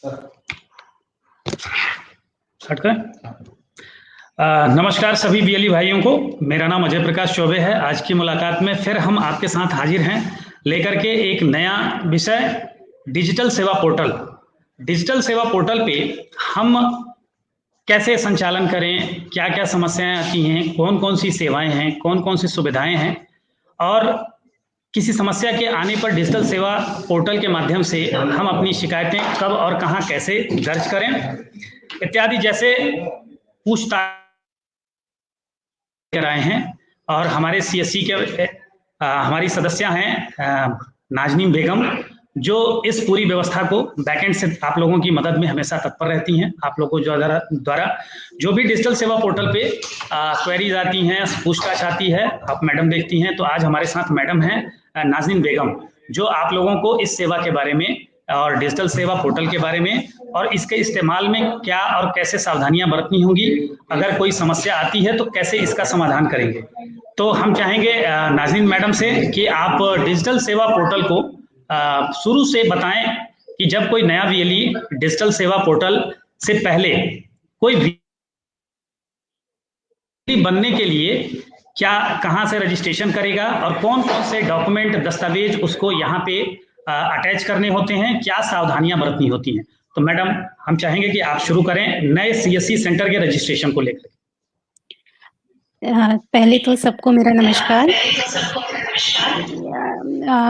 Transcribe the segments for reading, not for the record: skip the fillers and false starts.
Start करें। नमस्कार सभी बीएलई भाइयों को। मेरा नाम अजय प्रकाश चौबे है। आज की मुलाकात में फिर हम आपके साथ हाजिर हैं लेकर के एक नया विषय, डिजिटल सेवा पोर्टल। डिजिटल सेवा पोर्टल पे हम कैसे संचालन करें, क्या क्या समस्याएं आती हैं, कौन कौन सी सेवाएं हैं, कौन कौन सी सुविधाएं हैं, और किसी समस्या के आने पर डिजिटल सेवा पोर्टल के माध्यम से हम अपनी शिकायतें कब और कहां कैसे दर्ज करें इत्यादि जैसे पूछताछ कर आए हैं। और हमारे सीएससी के हमारी सदस्य हैं नाजनीन बेगम, जो इस पूरी व्यवस्था को बैकएंड से आप लोगों की मदद में हमेशा तत्पर रहती हैं। आप लोगों को द्वारा जो भी डिजिटल सेवा पोर्टल पे क्वेरीज आती हैं, पूछताछ आती है, आप मैडम देखती हैं। तो आज हमारे साथ मैडम हैं नाजनीन बेगम, जो आप लोगों को इस सेवा के बारे में और डिजिटल सेवा पोर्टल के बारे में और इसके इस्तेमाल में क्या और कैसे सावधानियां बरतनी होंगी, अगर कोई समस्या आती है तो कैसे इसका समाधान करेंगे। तो हम चाहेंगे नाजनीन मैडम से कि आप डिजिटल सेवा पोर्टल को शुरू से बताएं कि जब कोई नया बीएलई डिजिटल सेवा पोर्टल से पहले कोई बनने के लिए क्या, कहां से रजिस्ट्रेशन करेगा और कौन कौन से डॉक्यूमेंट, दस्तावेज उसको यहाँ पे अटैच करने होते हैं, क्या सावधानियां बरतनी होती हैं। तो मैडम, हम चाहेंगे कि आप शुरू करें नए सीएससी सेंटर के रजिस्ट्रेशन को लेकर। पहले तो सबको मेरा नमस्कार।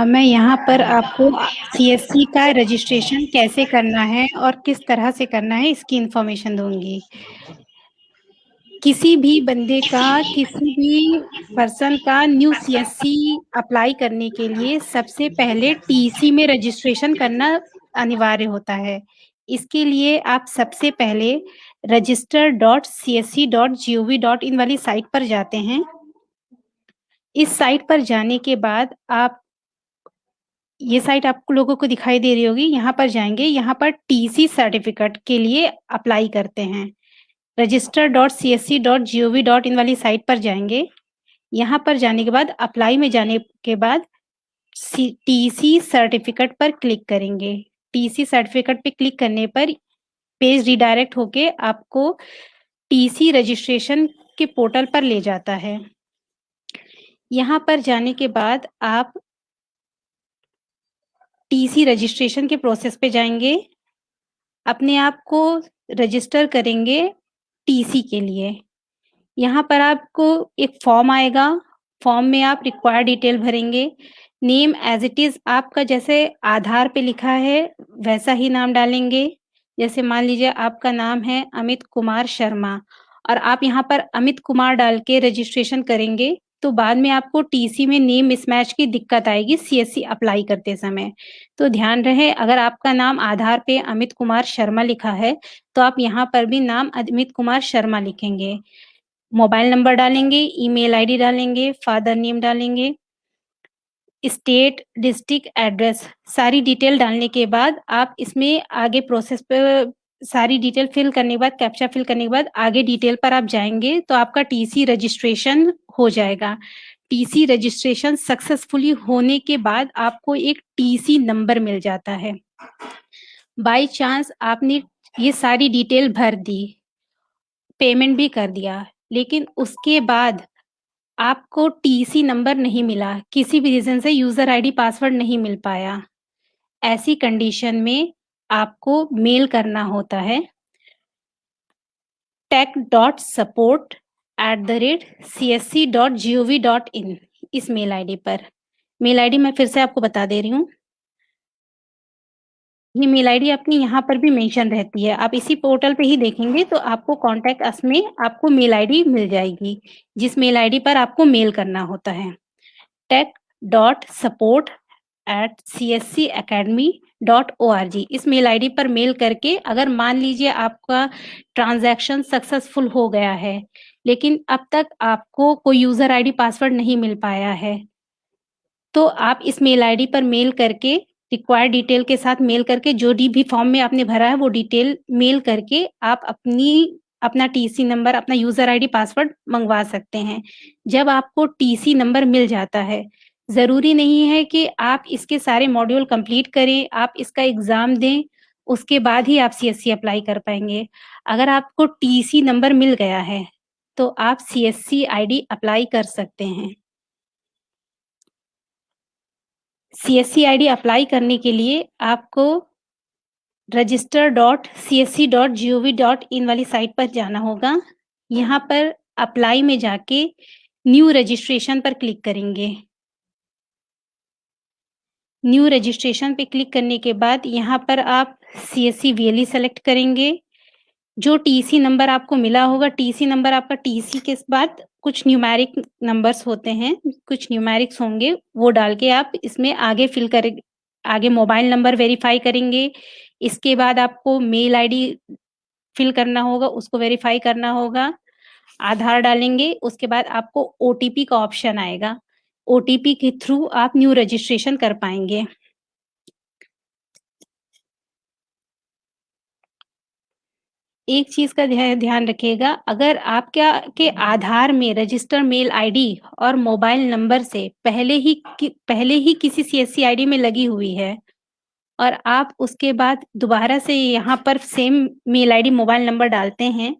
मैं यहाँ पर आपको सीएससी का रजिस्ट्रेशन कैसे करना है और किस तरह से करना है इसकी इंफॉर्मेशन दूंगी। किसी भी बंदे का, किसी भी पर्सन का न्यू सीएससी अप्लाई करने के लिए सबसे पहले टीसी में रजिस्ट्रेशन करना अनिवार्य होता है। इसके लिए आप सबसे पहले register.csc.gov.in वाली साइट पर जाते हैं। इस साइट पर जाने के बाद आप, ये साइट आप लोगों को दिखाई दे रही होगी, यहाँ पर जाएंगे। यहाँ पर टीसी सर्टिफिकेट के लिए अप्लाई करते हैं। register.csc.gov.in वाली साइट पर जाएंगे। यहाँ पर जाने के बाद अप्लाई में जाने के बाद टीसी सर्टिफिकेट पर क्लिक करेंगे। टीसी सर्टिफिकेट पे क्लिक करने पर पेज रिडायरेक्ट होके आपको टीसी रजिस्ट्रेशन के पोर्टल पर ले जाता है। यहाँ पर जाने के बाद आप टीसी रजिस्ट्रेशन के प्रोसेस पे जाएंगे, अपने आप को रजिस्टर करेंगे टीसी के लिए। यहाँ पर आपको एक फॉर्म आएगा, फॉर्म में आप रिक्वायर्ड डिटेल भरेंगे। नेम एज इट इज आपका जैसे आधार पे लिखा है वैसा ही नाम डालेंगे। जैसे मान लीजिए आपका नाम है अमित कुमार शर्मा और आप यहाँ पर अमित कुमार डाल के रजिस्ट्रेशन करेंगे तो बाद में आपको टीसी में नेम मिसमैच की दिक्कत आएगी सीएससी अप्लाई करते समय। तो ध्यान रहे, अगर आपका नाम आधार पे अमित कुमार शर्मा लिखा है तो आप यहाँ पर भी नाम अमित कुमार शर्मा लिखेंगे। मोबाइल नंबर डालेंगे, ईमेल आईडी डालेंगे, फादर नेम डालेंगे, स्टेट, डिस्ट्रिक्ट, एड्रेस, सारी डिटेल डालने के बाद आप इसमें आगे प्रोसेस पे सारी डिटेल फिल करने के बाद, कैप्चा फिल करने के बाद आगे डिटेल पर आप जाएंगे तो आपका टीसी रजिस्ट्रेशन हो जाएगा। टीसी रजिस्ट्रेशन सक्सेसफुली होने के बाद आपको एक टीसी नंबर मिल जाता है। बाय चांस आपने ये सारी डिटेल भर दी, पेमेंट भी कर दिया, लेकिन उसके बाद आपको टीसी नंबर नहीं मिला, किसी भी रीजन से यूजर आईडी पासवर्ड नहीं मिल पाया, ऐसी कंडीशन में आपको मेल करना होता है tech.support@csc.gov.in इस मेल आईडी पर। मेल आईडी मैं फिर से आपको बता दे रही हूँ। ये मेल आईडी अपनी यहाँ पर भी मेंशन रहती है, आप इसी पोर्टल पे ही देखेंगे तो आपको कॉन्टैक्ट अस में आपको मेल आईडी मिल जाएगी, जिस मेल आईडी पर आपको मेल करना होता है tech.support@cscacademy.org इस मेल आईडी पर मेल करके, अगर मान लीजिए आपका ट्रांजैक्शन सक्सेसफुल हो गया है लेकिन अब तक आपको कोई यूजर आईडी पासवर्ड नहीं मिल पाया है, तो आप इस मेल आईडी पर मेल करके रिक्वायर्ड डिटेल के साथ मेल करके, जो भी फॉर्म में आपने भरा है वो डिटेल मेल करके आप अपना टीसी नंबर, अपना यूजर आईडी पासवर्ड मंगवा सकते हैं। जब आपको टीसी नंबर मिल जाता है, जरूरी नहीं है कि आप इसके सारे मॉड्यूल कंप्लीट करें, आप इसका एग्जाम दें उसके बाद ही आप सीएससी अप्लाई कर पाएँगे। अगर आपको टीसी नंबर मिल गया है, तो आप सीएससी आईडी अप्लाई कर सकते हैं। सीएससी आईडी अप्लाई करने के लिए आपको register.csc.gov.in वाली साइट पर जाना होगा। यहाँ पर अप्लाई में जाके न्यू रजिस्ट्रेशन पर क्लिक करेंगे। न्यू रजिस्ट्रेशन पे क्लिक करने के बाद यहाँ पर आप सीएससी वीएलई सेलेक्ट करेंगे। जो टीसी नंबर आपको मिला होगा, टीसी नंबर आपका टीसी के बाद कुछ न्यूमेरिक नंबर्स होते हैं, कुछ न्यूमेरिक्स होंगे, वो डाल के आप इसमें आगे मोबाइल नंबर वेरीफाई करेंगे। इसके बाद आपको मेल आईडी फिल करना होगा, उसको वेरीफाई करना होगा। आधार डालेंगे, उसके बाद आपको ओटीपी का ऑप्शन आएगा। ओटीपी के थ्रू आप न्यू रजिस्ट्रेशन कर पाएंगे। एक चीज का ध्यान रखिएगा, अगर आपके आधार में रजिस्टर मेल आईडी और मोबाइल नंबर से पहले ही किसी सीएससी आईडी में लगी हुई है और आप उसके बाद दोबारा से यहाँ पर same mail ID mobile number डालते हैं,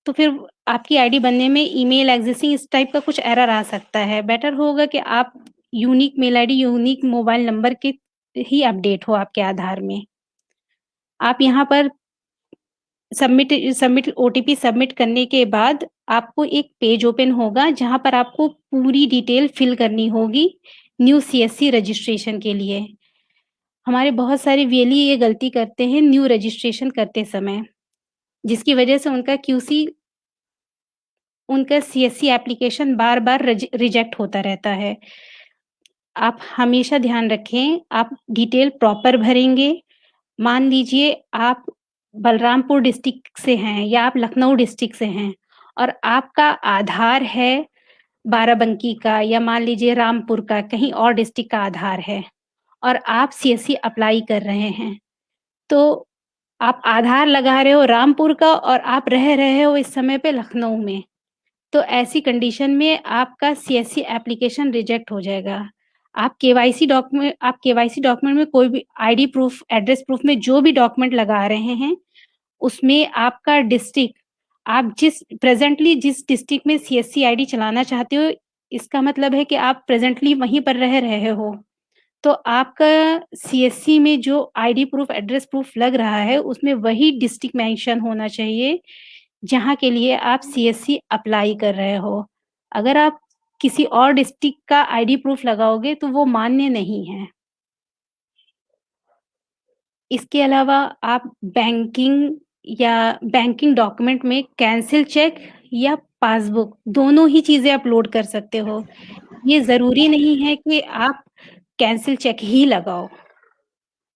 तो फिर आपकी आईडी बनने में ईमेल एक्सेसिंग इस टाइप का कुछ एरर आ सकता है। बेटर होगा कि आप unique mail ID, unique mobile number के ही अपडेट हो आपके आधार में। आप यहाँ पर सबमिट ओटीपी सबमिट करने के बाद आपको एक पेज ओपन होगा, जहाँ पर आपको पूरी डिटेल फिल करनी होगी न्यू सीएससी रजिस्ट्रेशन के लिए। हमारे बहुत सारे वीएलई ये गलती करते हैं न्यू रजिस्ट्रेशन करते समय, जिसकी वजह से उनका सीएससी एप्लीकेशन बार-बार रिजेक्ट होता रहता है। आप हमेशा ध्यान रखें, आप डिटेल प्रॉपर भरेंगे। मान लीजिए आप बलरामपुर डिस्ट्रिक्ट से हैं या आप लखनऊ डिस्ट्रिक्ट से हैं और आपका आधार है बाराबंकी का या मान लीजिए रामपुर का, कहीं और डिस्ट्रिक्ट का आधार है और आप सीएससी अप्लाई कर रहे हैं, तो आप आधार लगा रहे हो रामपुर का और आप रह रहे हो इस समय पे लखनऊ में, तो ऐसी कंडीशन में आपका सीएससी एप्लीकेशन रिजेक्ट हो जाएगा। आप केवाईसी डॉक्यूमेंट में कोई भी आईडी प्रूफ, एड्रेस प्रूफ में जो भी डॉक्यूमेंट लगा रहे हैं, उसमें आपका डिस्ट्रिक्ट, आप प्रेजेंटली जिस डिस्ट्रिक्ट में सीएससी आईडी चलाना चाहते हो, इसका मतलब है कि आप प्रेजेंटली वहीं पर रह रहे हो। तो आपका सीएससी में जो आईडी प्रूफ, एड्रेस प्रूफ लग रहा है, उसमें वही डिस्ट्रिक्ट मेंशन होना चाहिए जहाँ के लिए आप सीएससी अप्लाई कर रहे हो। अगर आप किसी और डिस्ट्रिक्ट का आईडी प्रूफ लगाओगे तो वो मान्य नहीं है। इसके अलावा आप बैंकिंग डॉक्यूमेंट में कैंसिल चेक या पासबुक दोनों ही चीज़ें अपलोड कर सकते हो। ये ज़रूरी नहीं है कि आप कैंसिल चेक ही लगाओ।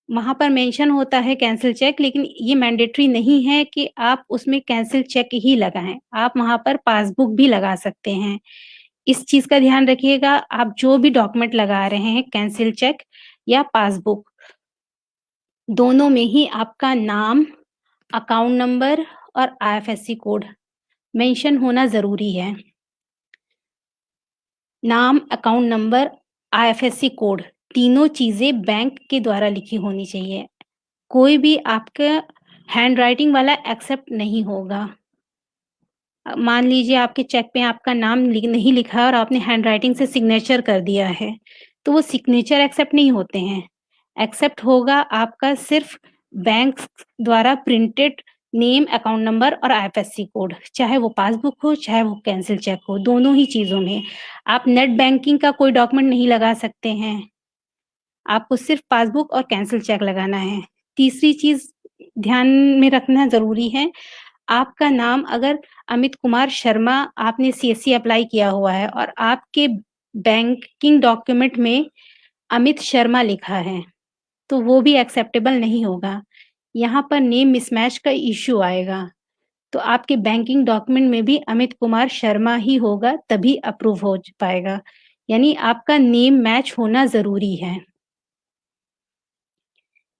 वहाँ पर मेंशन होता है कैंसिल चेक, लेकिन ये मैंडेटरी नहीं है कि आप उसमें कैंसिल चेक ही लगाएँ। आप वहाँ पर पासबुक भी लगा सकते हैं। इस चीज़ का ध्यान रखिएगा, आप जो भी डॉक्यूमेंट लगा रहे हैं, कैंसिल चेक या पासबुक, दोनों में ही आपका नाम, अकाउंट नंबर और आईएफएससी कोड मेंशन होना ज़रूरी है। नाम, अकाउंट नंबर, आईएफएससी कोड तीनों चीज़ें बैंक के द्वारा लिखी होनी चाहिए। कोई भी आपका हैंडराइटिंग वाला एक्सेप्ट नहीं होगा। मान लीजिए आपके चेक पे आपका नाम नहीं लिखा है और आपने हैंडराइटिंग से सिग्नेचर कर दिया है, तो वो सिग्नेचर एक्सेप्ट नहीं होते हैं। एक्सेप्ट होगा आपका सिर्फ बैंक द्वारा प्रिंटेड नेम, अकाउंट नंबर और आईएफएससी कोड, चाहे वो पासबुक हो, चाहे वो कैंसिल चेक हो, दोनों ही चीज़ों में। आप नेट बैंकिंग का कोई डॉक्यूमेंट नहीं लगा सकते हैं। आपको सिर्फ पासबुक और कैंसिल चेक लगाना है। तीसरी चीज़ ध्यान में रखना ज़रूरी है, आपका नाम अगर अमित कुमार शर्मा आपने सीएससी अप्लाई किया हुआ है और आपके बैंकिंग डॉक्यूमेंट में अमित शर्मा लिखा है, तो वो भी एक्सेप्टेबल नहीं होगा। यहाँ पर नेम मिसमैच का इश्यू आएगा, तो आपके बैंकिंग डॉक्यूमेंट में भी अमित कुमार शर्मा ही होगा, तभी अप्रूव हो पाएगा। यानी आपका नेम मैच होना ज़रूरी है।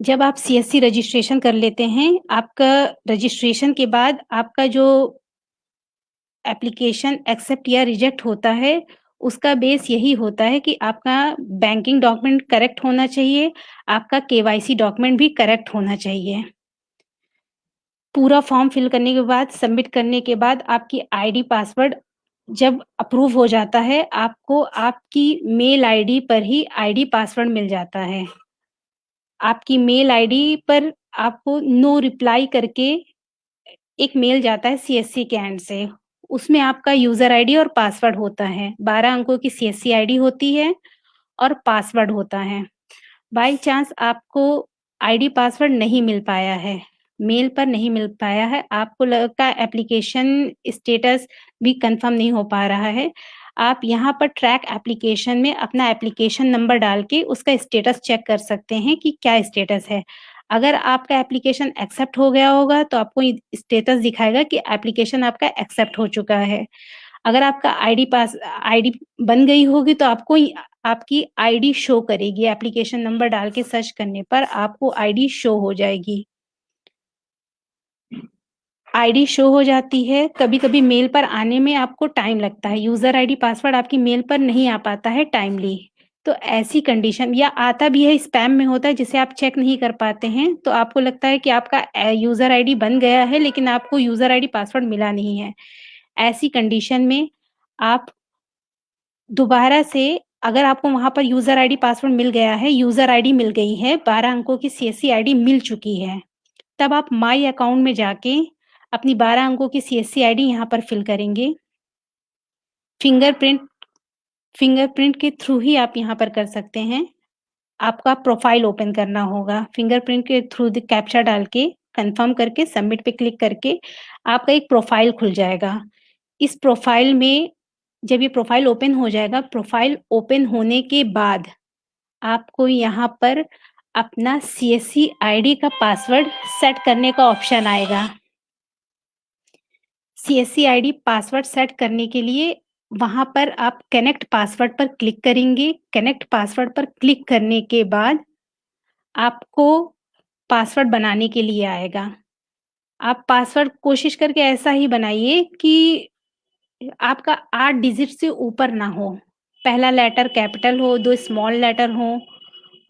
जब आप सीएससी रजिस्ट्रेशन कर लेते हैं, आपका रजिस्ट्रेशन के बाद आपका जो एप्लीकेशन एक्सेप्ट या रिजेक्ट होता है, उसका बेस यही होता है कि आपका बैंकिंग डॉक्यूमेंट करेक्ट होना चाहिए, आपका केवाईसी डॉक्यूमेंट भी करेक्ट होना चाहिए। पूरा फॉर्म फिल करने के बाद, सबमिट करने के बाद आपकी आईडी पासवर्ड जब अप्रूव हो जाता है, आपको आपकी मेल आईडी पर ही आईडी पासवर्ड मिल जाता है। आपकी मेल आईडी पर आपको नो रिप्लाई करके एक मेल जाता है सीएससी के एंड से। उसमें आपका यूज़र आईडी और पासवर्ड होता है। 12 अंकों की सीएससी आईडी होती है और पासवर्ड होता है। बाय चांस आपको आईडी पासवर्ड नहीं मिल पाया है, मेल पर नहीं मिल पाया है, आपको लगता एप्लीकेशन स्टेटस भी कंफर्म नहीं हो पा रहा है, आप यहाँ पर ट्रैक एप्लीकेशन में अपना एप्लीकेशन नंबर डाल के उसका स्टेटस चेक कर सकते हैं कि क्या स्टेटस है। अगर आपका एप्लीकेशन एक्सेप्ट हो गया होगा तो आपको स्टेटस दिखाएगा कि एप्लीकेशन आपका एक्सेप्ट हो चुका है। अगर आपका आईडी बन गई होगी तो आपको आपकी आईडी शो करेगी, एप्लीकेशन नंबर डाल के सर्च करने पर आपको आईडी शो हो जाएगी। आईडी शो हो जाती है, कभी-कभी मेल पर आने में आपको टाइम लगता है, यूज़र आईडी पासवर्ड आपकी मेल पर नहीं आ पाता है टाइमली। तो ऐसी कंडीशन या आता भी है स्पैम में होता है जिसे आप चेक नहीं कर पाते हैं, तो आपको लगता है कि आपका यूज़र आईडी बन गया है लेकिन आपको यूज़र आईडी पासवर्ड मिला नहीं है। ऐसी कंडीशन में आप दोबारा से अगर आपको वहाँ पर यूज़र आईडी पासवर्ड मिल गया है, यूज़र आईडी मिल गई है, 12 अंकों की सीएससी आईडी मिल चुकी है, तब आप माई अकाउंट में जाके अपनी 12 अंकों की सीएससी आईडी यहाँ पर फिल करेंगे। फिंगरप्रिंट फिंगरप्रिंट के थ्रू ही आप यहाँ पर कर सकते हैं। आपका प्रोफाइल ओपन करना होगा। फिंगरप्रिंट के थ्रू द कैप्चा डाल के कन्फर्म करके सबमिट पे क्लिक करके आपका एक प्रोफाइल खुल जाएगा। इस प्रोफाइल में जब ये प्रोफाइल ओपन हो जाएगा, प्रोफाइल ओपन होने के बाद आपको यहाँ पर अपना सीएससी आईडी का पासवर्ड सेट करने का ऑप्शन आएगा। सीएससी आईडी पासवर्ड सेट करने के लिए वहाँ पर आप कनेक्ट पासवर्ड पर क्लिक करेंगे। कनेक्ट पासवर्ड पर क्लिक करने के बाद आपको पासवर्ड बनाने के लिए आएगा। आप पासवर्ड कोशिश करके ऐसा ही बनाइए कि आपका 8 डिजिट से ऊपर ना हो। पहला लेटर कैपिटल हो, 2 स्मॉल लेटर हों,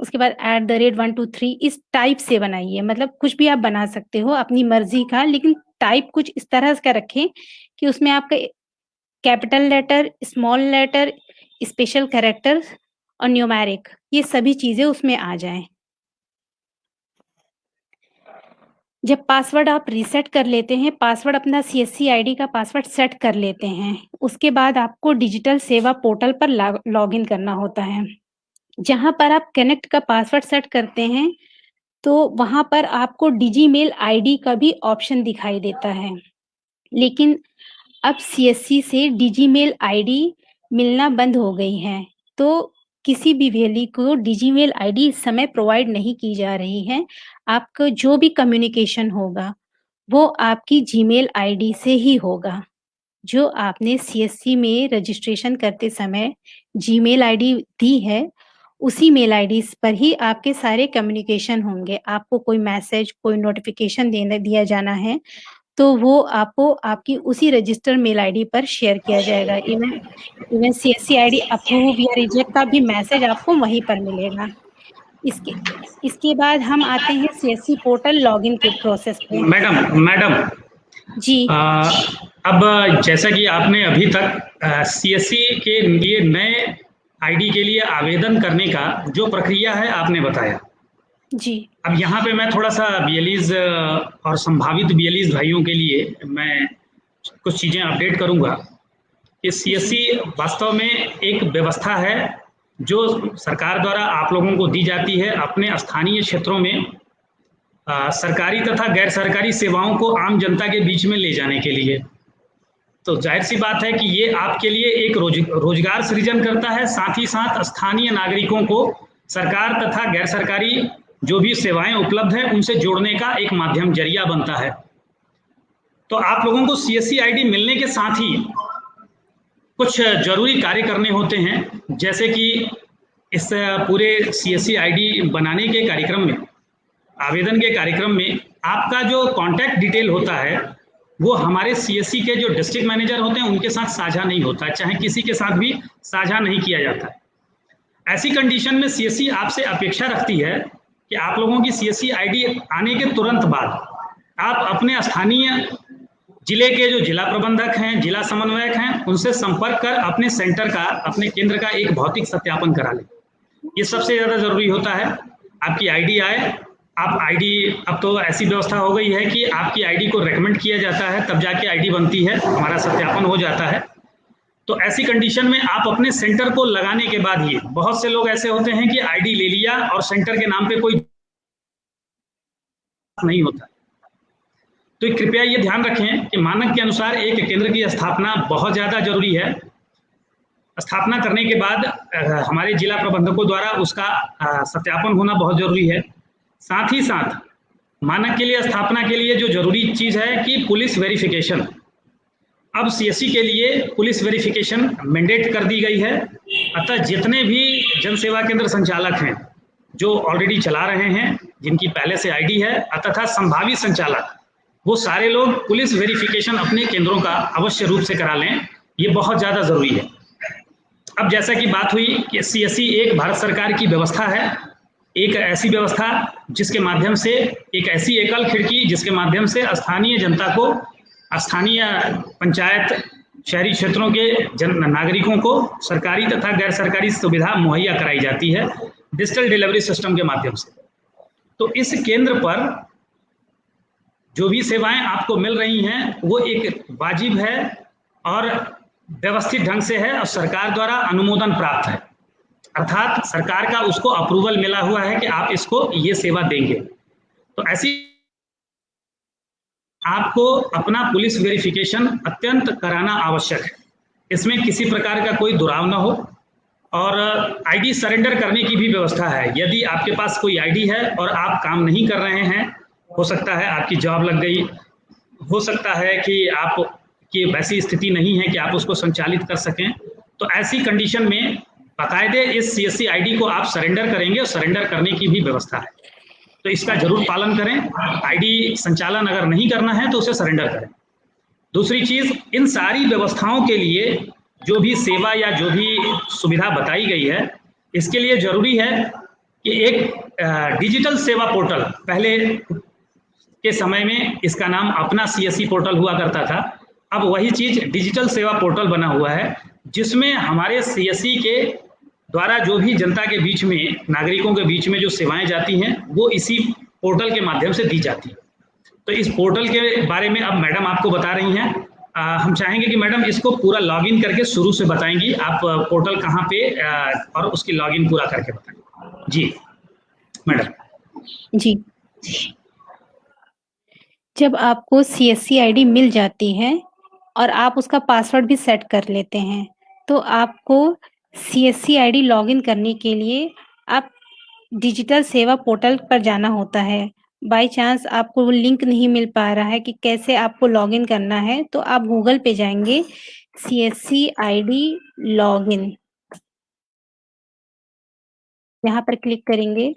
उसके बाद @123 इस टाइप से बनाइए। मतलब कुछ भी आप बना सकते हो अपनी मर्ज़ी का, लेकिन टाइप कुछ इस तरह का रखें कि उसमें आपका capital letter, small letter, special characters और न्यूमेरिक ये सभी चीज़ें उसमें आ जाएँ। जब पासवर्ड आप रीसेट कर लेते हैं, पासवर्ड अपना सीएससी आईडी का पासवर्ड सेट कर लेते हैं, उसके बाद आपको डिजिटल सेवा पोर्टल पर लॉगिन करना होता है। जहाँ पर आप कनेक्ट का पासवर्ड सेट करते हैं, तो वहाँ पर आपको डिजीमेल आईडी का भी ऑप्शन दिखाई देता है। लेकिन अब सीएससी से डिजीमेल आईडी मिलना बंद हो गई है, तो किसी भी वैली को डिजीमेल आईडी इस समय प्रोवाइड नहीं की जा रही है। आपका जो भी कम्युनिकेशन होगा, वो आपकी जीमेल आईडी से ही होगा। जो आपने सीएससी में रजिस्ट्रेशन करते समय जीमेल आईडी दी है, उसी मेल आईडी पर ही आपके सारे कम्युनिकेशन होंगे। आपको कोई मैसेज, कोई नोटिफ़िकेशन दिया जाना है, तो वो आपको आपकी उसी रजिस्टर मेल आईडी पर शेयर किया जाएगा। इवन सीएससी आईडी अप्रूव या रिजेक्ट का भी मैसेज आपको वहीं पर मिलेगा। इसके बाद हम आते हैं सीएससी पोर्टल लॉगिन के प्रोसेस पे। मैडम जी। अब जैसा कि आपने अभी तक सीएससी के लिए नए आईडी के लिए आवेदन करने का जो प्रक्रिया है आपने बताया। जी। अब यहाँ पे मैं थोड़ा सा बीएलईज और संभावित बीएलईज भाइयों के लिए मैं कुछ चीज़ें अपडेट करूँगा कि सीएससी वास्तव में एक व्यवस्था है जो सरकार द्वारा आप लोगों को दी जाती है अपने स्थानीय क्षेत्रों में सरकारी तथा गैर सरकारी सेवाओं को आम जनता के बीच में ले जाने के लिए। तो जाहिर सी बात है कि ये आपके लिए एक रोजगार सृजन करता है, साथ ही साथ स्थानीय नागरिकों को सरकार तथा गैर सरकारी जो भी सेवाएं उपलब्ध हैं उनसे जोड़ने का एक माध्यम जरिया बनता है। तो आप लोगों को सीएससी आईडी मिलने के साथ ही कुछ जरूरी कार्य करने होते हैं, जैसे कि इस पूरे सीएससी आईडी बनाने के कार्यक्रम में, आवेदन के कार्यक्रम में आपका जो कॉन्टैक्ट डिटेल होता है वो हमारे सीएससी के जो डिस्ट्रिक्ट मैनेजर होते हैं उनके साथ साझा नहीं होता, चाहे किसी के साथ भी साझा नहीं किया जाता है। ऐसी कंडीशन में सीएससी आपसे अपेक्षा रखती है कि आप लोगों की सीएससी आईडी आने के तुरंत बाद आप अपने स्थानीय जिले के जो जिला प्रबंधक हैं, जिला समन्वयक हैं, उनसे संपर्क कर अपने सेंटर का, अपने केंद्र का एक भौतिक सत्यापन करा लें। ये सबसे ज़्यादा ज़रूरी होता है। आपकी आईडी आए, आप आईडी, अब तो ऐसी व्यवस्था हो गई है कि आपकी आईडी को रेकमेंड किया जाता है, तब जाके आईडी बनती है, हमारा सत्यापन हो जाता है। तो ऐसी कंडीशन में आप अपने सेंटर को लगाने के बाद ही, बहुत से लोग ऐसे होते हैं कि आईडी ले लिया और सेंटर के नाम पे कोई नहीं होता। तो कृपया ये ध्यान रखें कि मानक के अनुसार एक केंद्र की स्थापना बहुत ज़्यादा जरूरी है। स्थापना करने के बाद हमारे जिला प्रबंधकों द्वारा उसका सत्यापन होना बहुत जरूरी है। साथ ही साथ मानक के लिए, स्थापना के लिए जो जरूरी चीज़ है कि पुलिस वेरिफिकेशन। अब सीएससी के लिए पुलिस वेरिफिकेशन मैंडेट कर दी गई है। अतः जितने भी जन सेवा केंद्र संचालक हैं जो ऑलरेडी चला रहे हैं, जिनकी पहले से आईडी है, तथा संभावित संचालक, वो सारे लोग पुलिस वेरिफिकेशन अपने केंद्रों का अवश्य रूप से करा लें। ये बहुत ज़्यादा ज़रूरी है। अब जैसा कि बात हुई कि सीएससी एक भारत सरकार की व्यवस्था है, एक ऐसी व्यवस्था जिसके माध्यम से, एक ऐसी एकल खिड़की जिसके माध्यम से स्थानीय जनता को, स्थानीय पंचायत, शहरी क्षेत्रों के नागरिकों को सरकारी तथा गैर सरकारी सुविधा मुहैया कराई जाती है डिजिटल डिलीवरी सिस्टम के माध्यम से। तो इस केंद्र पर जो भी सेवाएं आपको मिल रही हैं वो एक वाजिब है और व्यवस्थित ढंग से है और सरकार द्वारा अनुमोदन प्राप्त है, अर्थात सरकार का उसको अप्रूवल मिला हुआ है कि आप इसको ये सेवा देंगे। तो ऐसी आपको अपना पुलिस वेरिफिकेशन अत्यंत कराना आवश्यक है। इसमें किसी प्रकार का कोई दुराव ना हो। और आईडी सरेंडर करने की भी व्यवस्था है। यदि आपके पास कोई आईडी है और आप काम नहीं कर रहे हैं, हो सकता है आपकी जॉब लग गई, हो सकता है कि आप की वैसी स्थिति नहीं है कि आप उसको संचालित कर सकें, तो ऐसी कंडीशन में बाकायदे इस सीएससी आईडी को आप सरेंडर करेंगे और सरेंडर करने की भी व्यवस्था है। तो इसका जरूर पालन करें। आईडी संचालन अगर नहीं करना है तो उसे सरेंडर करें। दूसरी चीज, इन सारी व्यवस्थाओं के लिए जो भी सेवा या जो भी सुविधा बताई गई है, इसके लिए जरूरी है कि एक डिजिटल सेवा पोर्टल, पहले के समय में इसका नाम अपना सीएससी पोर्टल हुआ करता था, अब वही चीज डिजिटल सेवा पोर्टल बना हुआ है, जिसमें हमारे सीएससी के द्वारा जो भी जनता के बीच में, नागरिकों के बीच में जो सेवाएं जाती हैं वो इसी पोर्टल के माध्यम से दी जाती है। तो इस पोर्टल के बारे में अब मैडम आपको बता रही हैं। हम चाहेंगे कि मैडम इसको पूरा लॉगिन करके शुरू से बताएंगी, आप पोर्टल कहाँ पे और उसकी लॉगिन पूरा करके बताएंगे। जी मैडम। जी, जब आपको सीएससी आईडी मिल जाती है और आप उसका पासवर्ड भी सेट कर लेते हैं, तो आपको सीएससी आईडी लॉगिन करने के लिए आप डिजिटल सेवा पोर्टल पर जाना होता है। बाय चांस आपको वो लिंक नहीं मिल पा रहा है कि कैसे आपको लॉगिन करना है, तो आप गूगल पे जाएंगे, सीएससी आईडी लॉगिन, यहाँ पर क्लिक करेंगे।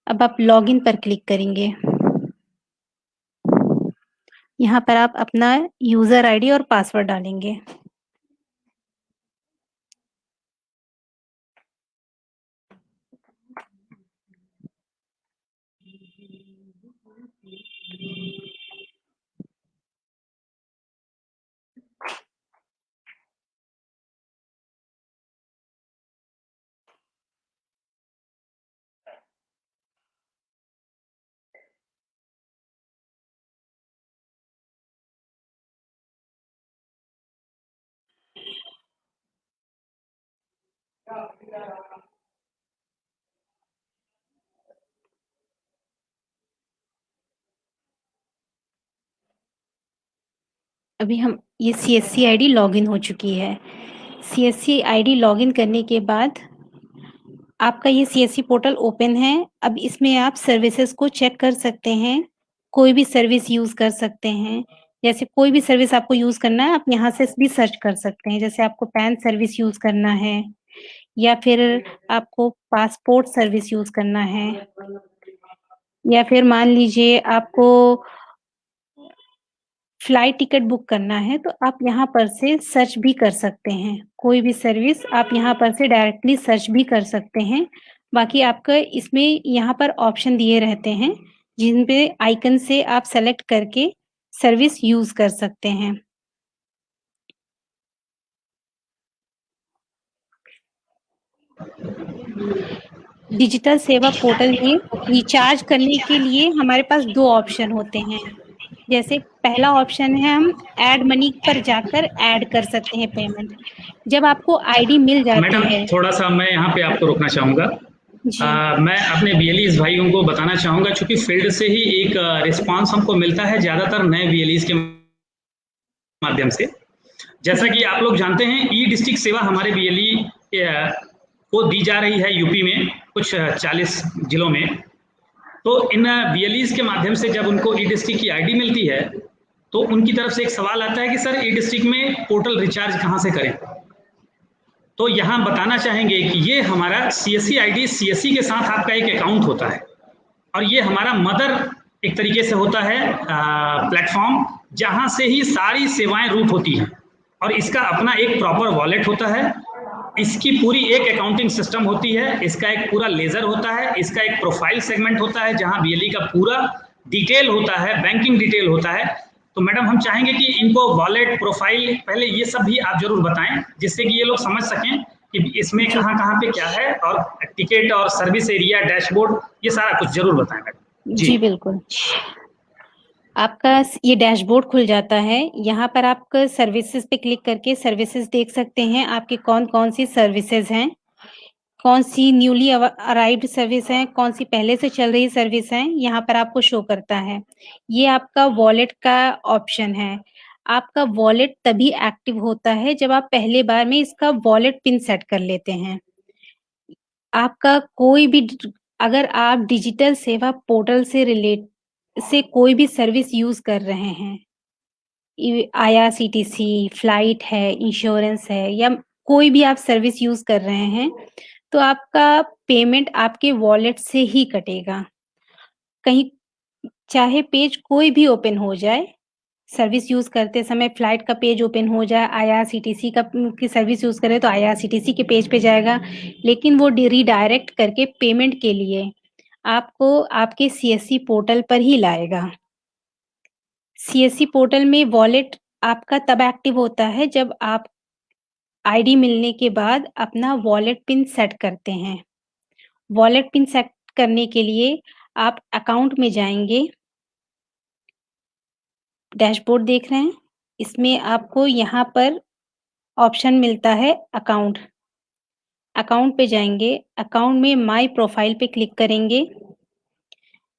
अब आप लॉगिन पर क्लिक करेंगे। यहाँ पर आप अपना यूजर आईडी और पासवर्ड डालेंगे। अभी हम ये सीएससी आईडी लॉगिन हो चुकी है। सीएससी आईडी लॉगिन करने के बाद आपका ये सीएससी पोर्टल ओपन है। अब इसमें आप सर्विसेज को चेक कर सकते हैं, कोई भी सर्विस यूज कर सकते हैं। जैसे कोई भी सर्विस आपको यूज करना है, आप यहाँ से भी सर्च कर सकते हैं। जैसे आपको पैन सर्विस यूज करना है या फिर आपको पासपोर्ट सर्विस यूज करना है, या फिर मान लीजिए आपको फ्लाइट टिकट बुक करना है तो आप यहाँ पर से सर्च भी कर सकते हैं। कोई भी सर्विस आप यहाँ पर से डायरेक्टली सर्च भी कर सकते हैं। बाकी आपका इसमें यहाँ पर ऑप्शन दिए रहते हैं, जिन पे आइकन से आप सेलेक्ट करके सर्विस यूज़ कर सकते हैं। डिजिटल सेवा पोर्टल में रिचार्ज करने के लिए हमारे पास 2 ऑप्शन होते हैं। जैसे पहला ऑप्शन है, हम ऐड मनी पर जाकर ऐड कर सकते हैं पेमेंट। जब आपको आईडी मिल जाती मैडम, है। थोड़ा-सा मैं यहाँ पे आपको रोकना चाहूँगा। जी। मैं अपने बीएलईज़ भाइयों को बताना चाहूँगा, चूँकि फील्ड से ही एक रिस्पॉन्स हमको मिलता है ज़्यादातर नए बीएलईज़ के माध्यम से। जैसा जी। कि आप लोग जानते हैं, ई डिस्ट्रिक्ट सेवा हमारे बीएलई को दी जा रही है यूपी में कुछ 40 जिलों में। तो इन बीएलईज़ के माध्यम से जब उनको ई डिस्ट्रिक्ट की आईडी मिलती है, तो उनकी तरफ से एक सवाल आता है कि सर ई डिस्ट्रिक्ट में पोर्टल रिचार्ज कहाँ से करें? तो यहाँ बताना चाहेंगे कि ये हमारा सीएससी आईडी, सीएससी के साथ आपका एक अकाउंट होता है और ये हमारा मदर एक तरीके से होता है प्लेटफॉर्म, जहाँ से ही सारी सेवाएं रूट होती हैं और इसका अपना एक प्रॉपर वॉलेट होता है। इसकी पूरी एक अकाउंटिंग सिस्टम होती है, इसका एक पूरा लेजर होता है, इसका एक प्रोफाइल सेगमेंट होता है जहाँ बीएलई का पूरा डिटेल होता है, बैंकिंग डिटेल होता है। तो मैडम, हम चाहेंगे कि इनको वॉलेट, प्रोफाइल, पहले ये सब भी आप जरूर बताएं, जिससे कि ये लोग समझ सकें कि इसमें कहाँ कहाँ पे क्या है, और टिकट और सर्विस एरिया, डैशबोर्ड, ये सारा कुछ जरूर बताएं मैडम। जी बिल्कुल। आपका ये डैशबोर्ड खुल जाता है। यहाँ पर आप सर्विसेज पे क्लिक करके सर्विसेज देख सकते हैं, आपकी कौन-कौन सी सर्विसेज हैं, कौन सी न्यूली अराइव्ड सर्विस है, कौन सी पहले से चल रही सर्विस है, यहाँ पर आपको शो करता है। ये आपका वॉलेट का ऑप्शन है। आपका वॉलेट तभी एक्टिव होता है जब आप पहले बार में इसका वॉलेट पिन सेट कर लेते हैं। आपका कोई भी अगर आप डिजिटल सेवा पोर्टल से कोई भी सर्विस यूज़ कर रहे हैं, आईआरसीटीसी, फ्लाइट है, इंश्योरेंस है, या कोई भी आप सर्विस यूज़ कर रहे हैं, तो आपका पेमेंट आपके वॉलेट से ही कटेगा। कहीं चाहे पेज कोई भी ओपन हो जाए, सर्विस यूज़ करते समय फ्लाइट का पेज ओपन हो जाए, आईआरसीटीसी की सर्विस यूज़ करें तो आईआरसीटीसी के पेज पे जाएगा, लेकिन वो रीडायरेक्ट करके पेमेंट के लिए आपको आपके सीएससी पोर्टल पर ही लाएगा। सीएससी पोर्टल में वॉलेट आपका तब एक्टिव होता है जब आप आईडी मिलने के बाद अपना वॉलेट पिन सेट करते हैं। वॉलेट पिन सेट करने के लिए आप अकाउंट में जाएँगे। डैशबोर्ड देख रहे हैं? इसमें आपको यहाँ पर ऑप्शन मिलता है अकाउंट। अकाउंट पे जाएँगे, अकाउंट में माय प्रोफाइल पे क्लिक करेंगे।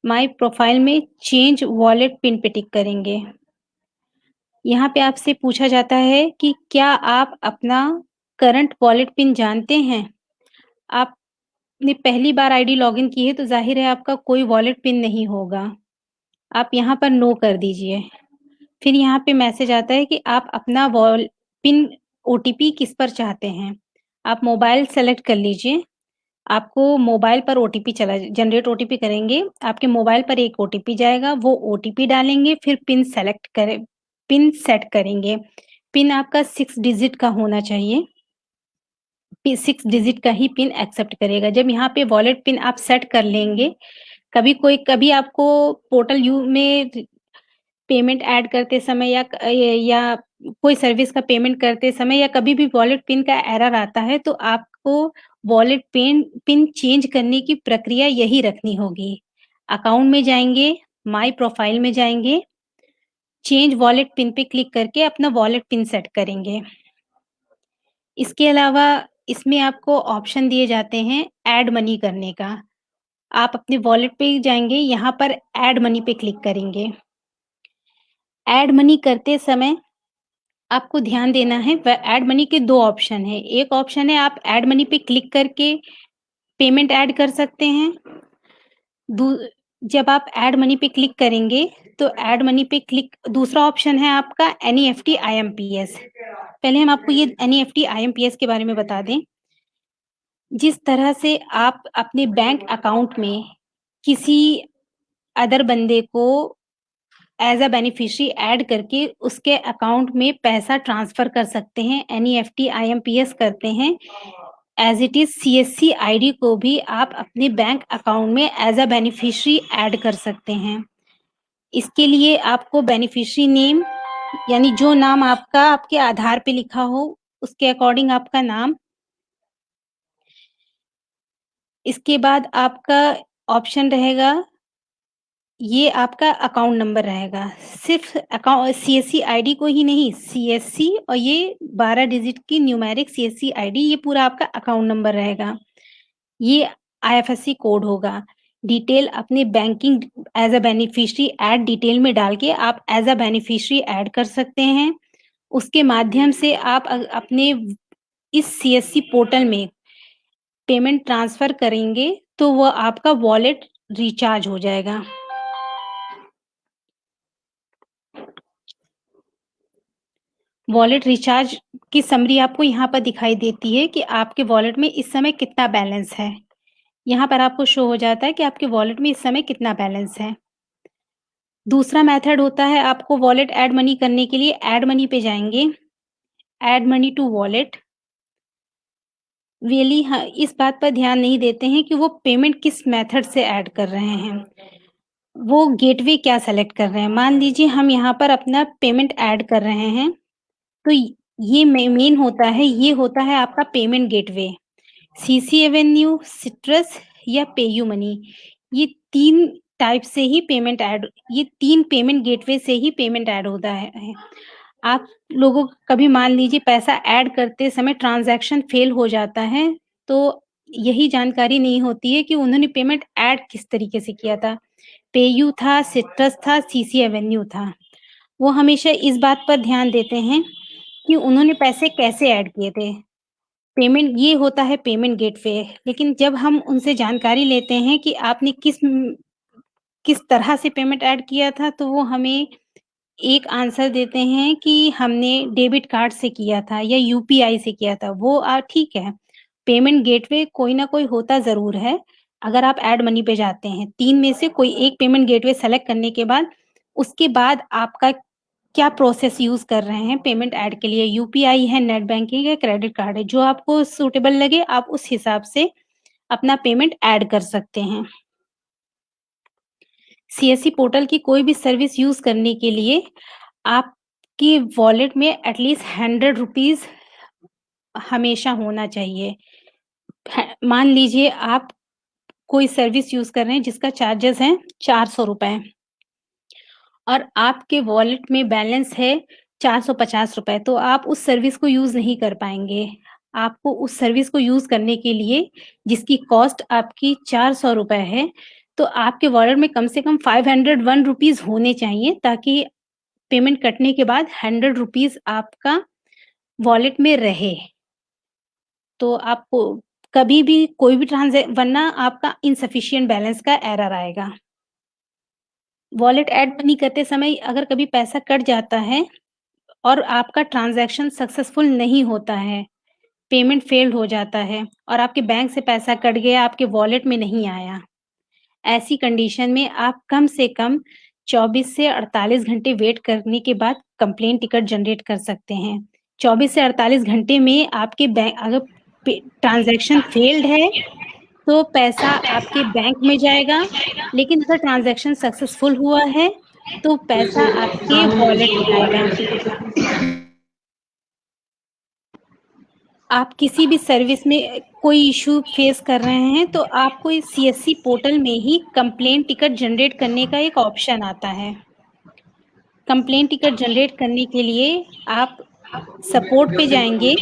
माय प्रोफाइल में चेंज वॉलेट पिन पे टिक करेंगे। यहाँ पे आपसे पूछा जाता है कि क्या आप अपना करंट वॉलेट पिन जानते हैं? आपने पहली बार आईडी लॉगिन की है तो ज़ाहिर है आपका कोई वॉलेट पिन नहीं होगा। आप यहाँ पर नो कर दीजिए। फिर यहाँ पे मैसेज आता है कि आप अपना पिन ओटीपी किस पर चाहते हैं। आप मोबाइल सेलेक्ट कर लीजिए। आपको मोबाइल पर ओटीपी जनरेट ओटीपी करेंगे, आपके मोबाइल पर एक ओटीपी जाएगा, वो ओटीपी डालेंगे, फिर पिन सेट करेंगे। पिन आपका 6 डिजिट का होना चाहिए। 6 डिजिट का ही पिन एक्सेप्ट करेगा। जब यहाँ पे वॉलेट पिन आप सेट कर लेंगे, कभी आपको पोर्टल में पेमेंट ऐड करते समय या कोई सर्विस का पेमेंट करते समय या कभी भी वॉलेट पिन का एरर आता है, तो आपको वॉलेट पिन चेंज करने की प्रक्रिया यही रखनी होगी। अकाउंट में जाएँगे, माय प्रोफाइल में जाएँगे, चेंज वॉलेट पिन पे क्लिक करके अपना वॉलेट पिन सेट करेंगे। इसके अलावा इसमें आपको ऑप्शन दिए जाते हैं ऐड मनी करने का। आप अपने वॉलेट पे जाएँगे, यहाँ पर ऐड मनी पे क्लिक करेंगे। ऐड मनी करते समय आपको ध्यान देना है, व ऐड मनी के 2 ऑप्शन हैं। एक ऑप्शन है आप ऐड मनी पे क्लिक करके पेमेंट ऐड कर सकते हैं। दू जब आप ऐड मनी पे क्लिक करेंगे, तो ऐड मनी पे दूसरा ऑप्शन है आपका एनईएफटी आईएमपीएस। पहले हम आपको ये एनईएफटी आईएमपीएस के बारे में बता दें। जिस तरह से आप अपने बैंक अकाउंट में किसी अदर बंदे को एज अ बेनिफिशियरी ऐड करके उसके अकाउंट में पैसा ट्रांसफर कर सकते हैं, एनईएफटी आईएमपीएस करते हैं। As it is CSC ID को भी आप अपने बैंक अकाउंट में एज अ बेनिफिशियरी ऐड कर सकते हैं। इसके लिए आपको बेनिफिशियरी नेम यानी जो नाम आपका आपके आधार पे लिखा हो उसके अकॉर्डिंग आपका नाम, इसके बाद आपका ऑप्शन रहेगा, ये आपका अकाउंट नंबर रहेगा। सिर्फ अकाउंट सीएससी आईडी को ही नहीं, सीएससी और ये 12 डिजिट की न्यूमेरिक सीएससी आईडी, ये पूरा आपका अकाउंट नंबर रहेगा। ये आईएफएससी कोड होगा। डिटेल अपने banking as a beneficiary add detail में डाल के आप एज अ बेनिफिशियरी ऐड कर सकते हैं। उसके माध्यम से आप अपने इस सीएससी पोर्टल में पेमेंट ट्रांसफर करेंगे तो वो आपका वॉलेट रिचार्ज हो जाएगा। वॉलेट रिचार्ज की समरी आपको यहाँ पर दिखाई देती है कि आपके वॉलेट में इस समय कितना बैलेंस है। यहाँ पर आपको शो हो जाता है कि आपके वॉलेट में इस समय कितना बैलेंस है। दूसरा मेथड होता है, आपको वॉलेट ऐड मनी करने के लिए ऐड मनी पे जाएंगे, add money to wallet. Really इस बात पर ध्यान नहीं देते हैं कि वो पेमेंट किस मेथड से ऐड कर रहे हैं, वो गेटवे क्या सेलेक्ट कर रहे हैं। मान लीजिए हम यहाँ पर अपना पेमेंट ऐड कर रहे हैं, तो ये मेन होता है, ये होता है आपका payment gateway. CC Avenue, citrus या पेयू मनी, ये 3 टाइप से ही पेमेंट ऐड, ये 3 पेमेंट गेटवे से ही पेमेंट ऐड होता है। आप लोगों को कभी मान लीजिए पैसा ऐड करते समय ट्रांजैक्शन फेल हो जाता है, तो यही जानकारी नहीं होती है कि उन्होंने पेमेंट ऐड किस तरीके से किया था। पेयू था, सिट्रस था, सीसी एवेन्यू था। वो हमेशा इस बात पर ध्यान देते हैं कि उन्होंने पैसे कैसे ऐड किए थे। पेमेंट ये होता है पेमेंट गेटवे, लेकिन जब हम उनसे जानकारी लेते हैं कि आपने किस तरह से पेमेंट ऐड किया था, तो वो हमें एक आंसर देते हैं कि हमने डेबिट कार्ड से किया था या यूपीआई से किया था। वो ठीक है, पेमेंट गेटवे कोई ना कोई होता ज़रूर है। अगर आप ऐड मनी पे जाते हैं, 3 में से कोई एक पेमेंट गेटवे सेलेक्ट करने के बाद, उसके बाद आपका क्या प्रोसेस यूज़ कर रहे हैं पेमेंट ऐड के लिए, यूपीआई है, नेट बैंकिंग है, क्रेडिट कार्ड है, जो आपको सूटेबल लगे आप उस हिसाब से अपना पेमेंट ऐड कर सकते हैं। सीएससी पोर्टल की कोई भी सर्विस यूज़ करने के लिए आपकी वॉलेट में एटलीस्ट 100 रुपीज़ हमेशा होना चाहिए। मान लीजिए आप कोई सर्विस यूज़ कर रहे हैं जिसका चार्जेस हैं 400 रुपए और आपके वॉलेट में बैलेंस है 450 रुपए, तो आप उस सर्विस को यूज़ नहीं कर पाएँगे। आपको उस सर्विस को यूज़ करने के लिए जिसकी कॉस्ट आपकी 400 रुपए है, तो आपके वॉलेट में कम से कम 501 रुपीज़ होने चाहिए, ताकि पेमेंट कटने के बाद 100 रुपीज़ आपका वॉलेट में रहे। तो आपको कभी भी कोई भी वरना आपका इनसफिशिएंट बैलेंस का एरर आएगा। वॉलेट ऐड मनी करते समय अगर कभी पैसा कट जाता है और आपका ट्रांज़ैक्शन सक्सेसफुल नहीं होता है, पेमेंट फेल्ड हो जाता है और आपके बैंक से पैसा कट गया, आपके वॉलेट में नहीं आया। ऐसी कंडीशन में आप कम से कम 24 से 48 घंटे वेट करने के बाद कंप्लेंट टिकट जनरेट कर सकते हैं। 24 से 48 घंटे में आपके बैंक अगर ट्रांज़ैक्शन फेल्ड है, तो पैसा आपके बैंक में जाएगा, लेकिन अगर ट्रांज़ैक्शन सक्सेसफुल हुआ है, तो पैसा आपके वॉलेट में आएगा। आप किसी भी सर्विस में कोई इश्यू फेस कर रहे हैं, तो आपको इस सीएससी पोर्टल में ही कंप्लेंट टिकट जनरेट करने का एक ऑप्शन आता है। कंप्लेंट टिकट जनरेट करने के लिए आप सपोर्ट पे जाएँगे,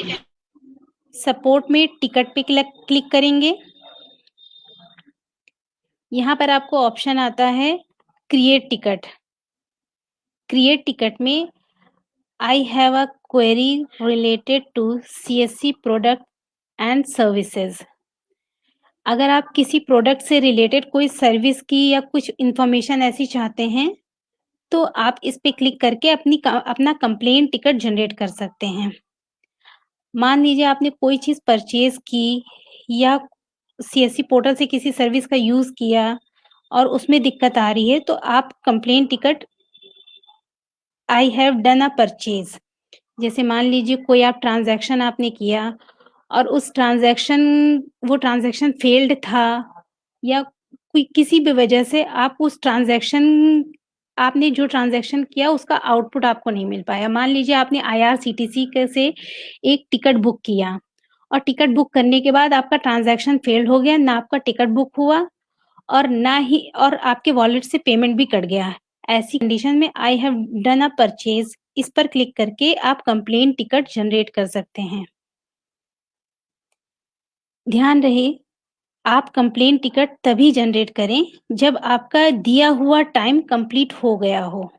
सपोर्ट में टिकट पे क्लिक करेंगे। यहाँ पर आपको ऑप्शन आता है क्रिएट टिकट। क्रिएट टिकट में I have a query related to CSC product and services. अगर आप किसी प्रोडक्ट से रिलेटेड कोई सर्विस की या कुछ इन्फॉर्मेशन ऐसी चाहते हैं, तो आप इस पे क्लिक करके अपना कंप्लेंट टिकट जनरेट कर सकते हैं। मान लीजिए आपने कोई चीज़ परचेज़ की या सीएससी पोर्टल से किसी सर्विस का यूज़ किया और उसमें दिक्कत आ रही है, तो आप complaint ticket I have done a purchase. जैसे मान लीजिए कोई आप ट्रांजैक्शन आपने किया और उस वो ट्रांजैक्शन फेल्ड था, या कोई किसी भी वजह से आप उस ट्रांजैक्शन आपने जो ट्रांजैक्शन किया उसका आउटपुट आपको नहीं मिल पाया। मान लीजिए आपने आईआरसीटीसी के से एक टिकट बुक किया और टिकट बुक करने के बाद आपका ट्रांजैक्शन फेल्ड हो गया, ना आपका टिकट बुक हुआ और ना ही और आपके वॉलेट से पेमेंट भी कट गया। ऐसी कंडीशन में I have done a purchase, इस पर क्लिक करके आप कंप्लेन टिकट जनरेट कर सकते हैं। ध्यान रहे, आप कंप्लेन टिकट तभी जनरेट करें जब आपका दिया हुआ टाइम कंप्लीट हो गया हो,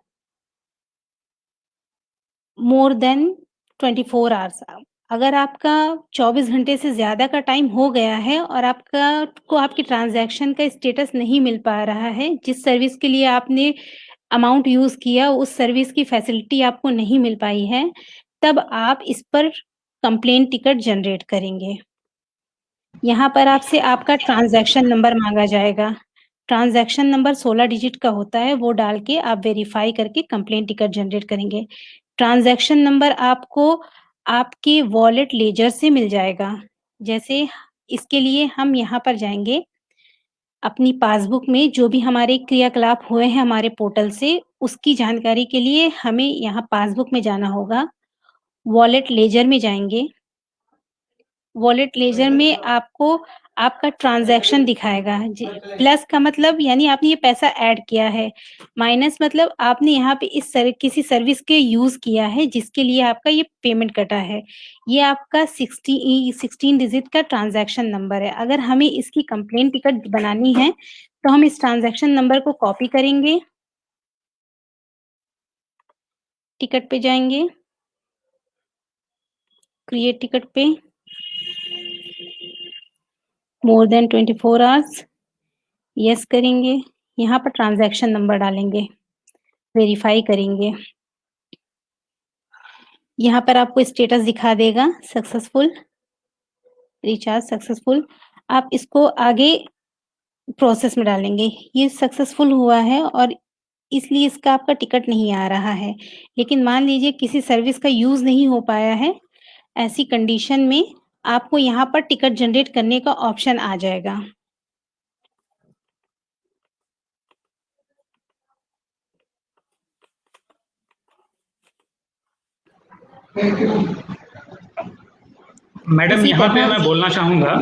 मोर देन 24 आवर्स। अगर आपका 24 घंटे से ज़्यादा का टाइम हो गया है और आपकी ट्रांज़ैक्शन का स्टेटस नहीं मिल पा रहा है, जिस सर्विस के लिए आपने अमाउंट यूज़ किया, उस सर्विस की फैसिलिटी आपको नहीं मिल पाई है, तब आप इस पर कंप्लेन टिकट जनरेट करेंगे। यहाँ पर आपसे आपका ट्रांज़ैक्शन नंबर माँगा जाएगा। ट्रांज़ैक्शन नंबर 16 डिजिट का होता है, वो डाल के आप वेरीफ़ाई करके कंप्लेन टिकट जनरेट करेंगे। ट्रांज़ैक्शन नंबर आपको आपके वॉलेट लेजर से मिल जाएगा। जैसे इसके लिए हम यहाँ पर जाएँगे, अपनी पासबुक में जो भी हमारे क्रियाकलाप हुए हैं हमारे पोर्टल से, उसकी जानकारी के लिए हमें यहाँ पासबुक में जाना होगा। वॉलेट लेजर में जाएँगे। वॉलेट लेजर में आपको आपका ट्रांज़ैक्शन दिखाएगा। प्लस का मतलब यानी आपने ये पैसा ऐड किया है, माइनस मतलब आपने यहाँ पे किसी सर्विस के यूज़ किया है जिसके लिए आपका ये पेमेंट कटा है। ये आपका 16 डिजिट का ट्रांज़ैक्शन नंबर है। अगर हमें इसकी कंप्लेन टिकट बनानी है, तो हम इस ट्रांज़ैक्शन नंबर को कॉपी करेंगे। टिकट पे जाएँगे, क्रिएट टिकट पे, मोर देन 24 आवर्स, यस करेंगे। यहाँ पर ट्रांज़ैक्शन नंबर डालेंगे, वेरीफ़ाई करेंगे। यहाँ पर आपको स्टेटस दिखा देगा सक्सेसफुल, रिचार्ज सक्सेसफुल। आप इसको आगे प्रोसेस में डालेंगे। ये सक्सेसफुल हुआ है और इसलिए इसका आपका टिकट नहीं आ रहा है। लेकिन मान लीजिए किसी सर्विस का यूज़ नहीं हो पाया है, ऐसी कंडीशन में आपको यहाँ पर टिकट जनरेट करने का ऑप्शन आ जाएगा। मैडम इसी यहाँ पे तरह मैं बोलना चाहूँगा।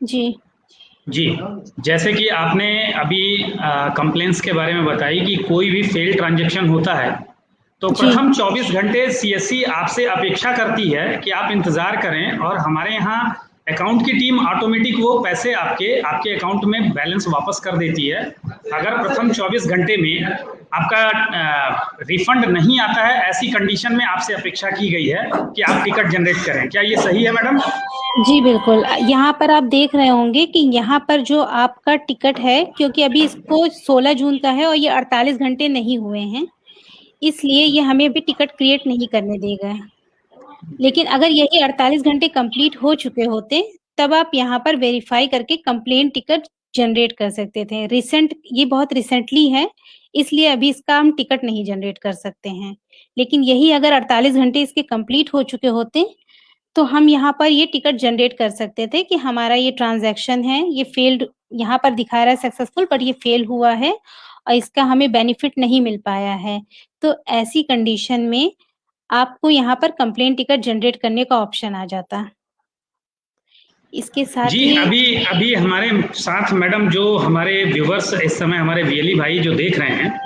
जी, जी, जैसे कि आपने अभी कंप्लेंट्स के बारे में बताई कि कोई भी फेल ट्रांजैक्शन होता है, तो जी। प्रथम 24 घंटे सीएससी आपसे अपेक्षा करती है कि आप इंतज़ार करें और हमारे यहाँ अकाउंट की टीम ऑटोमेटिक वो पैसे आपके आपके अकाउंट में बैलेंस वापस कर देती है। अगर प्रथम 24 घंटे में आपका रिफंड नहीं आता है, ऐसी कंडीशन में आपसे अपेक्षा की गई है कि आप टिकट जनरेट करें। क्या ये सही है मैडम? जी, बिल्कुल। यहाँ पर आप देख रहे होंगे कि यहाँ पर जो आपका टिकट है, क्योंकि अभी इसको 16 जून का है और ये 48 घंटे नहीं हुए हैं, इसलिए ये हमें अभी टिकट क्रिएट नहीं करने देगा। लेकिन अगर यही 48 घंटे कंप्लीट हो चुके होते, तब आप यहाँ पर वेरीफ़ाई करके कंप्लेन टिकट जनरेट कर सकते थे। ये बहुत रिसेंटली है, इसलिए अभी इसका हम टिकट नहीं जनरेट कर सकते हैं। लेकिन यही अगर 48 घंटे इसके कंप्लीट हो चुके होते, तो हम यहाँ पर ये टिकट जनरेट कर सकते थे कि हमारा ये ट्रांज़ैक्शन है, ये फेल्ड यहाँ पर दिखा रहा है सक्सेसफुल, बट ये फेल हुआ है और इसका हमें बेनिफिट नहीं मिल पाया है। तो ऐसी कंडीशन में आपको यहाँ पर कंप्लेन टिकट जनरेट करने का ऑप्शन आ जाता। इसके साथ जी, ही अभी अभी हमारे साथ मैडम जो हमारे व्यूवर्स इस समय हमारे वीएलई भाई जो देख रहे हैं,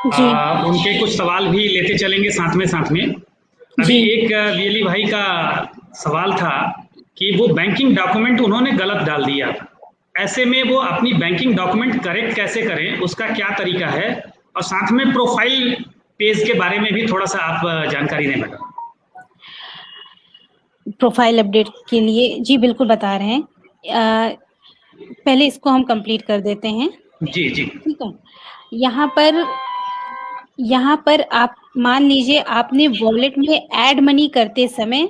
जी, उनके कुछ सवाल भी लेते चलेंगे साथ में। अभी जी। एक वीएलई भाई का सवाल था कि वो बैंकिंग डॉक्यूमेंट उन्होंने गलत डाल दिया। ऐसे में वो अपनी बैंकिंग डॉक्यूमेंट करेक्ट कैसे करें, उसका क्या तरीका है? और साथ में प्रोफाइल पेज के बारे में भी थोड़ा-सा आप जानकारी दें मैडम। प्रोफ़ाइल अपडेट के लिए जी, बिल्कुल बता रहे हैं। पहले इसको हम कंप्लीट कर देते हैं, जी, जी। ठीक है? यहाँ पर आप मान लीजिए आपने वॉलेट में ऐड मनी करते समय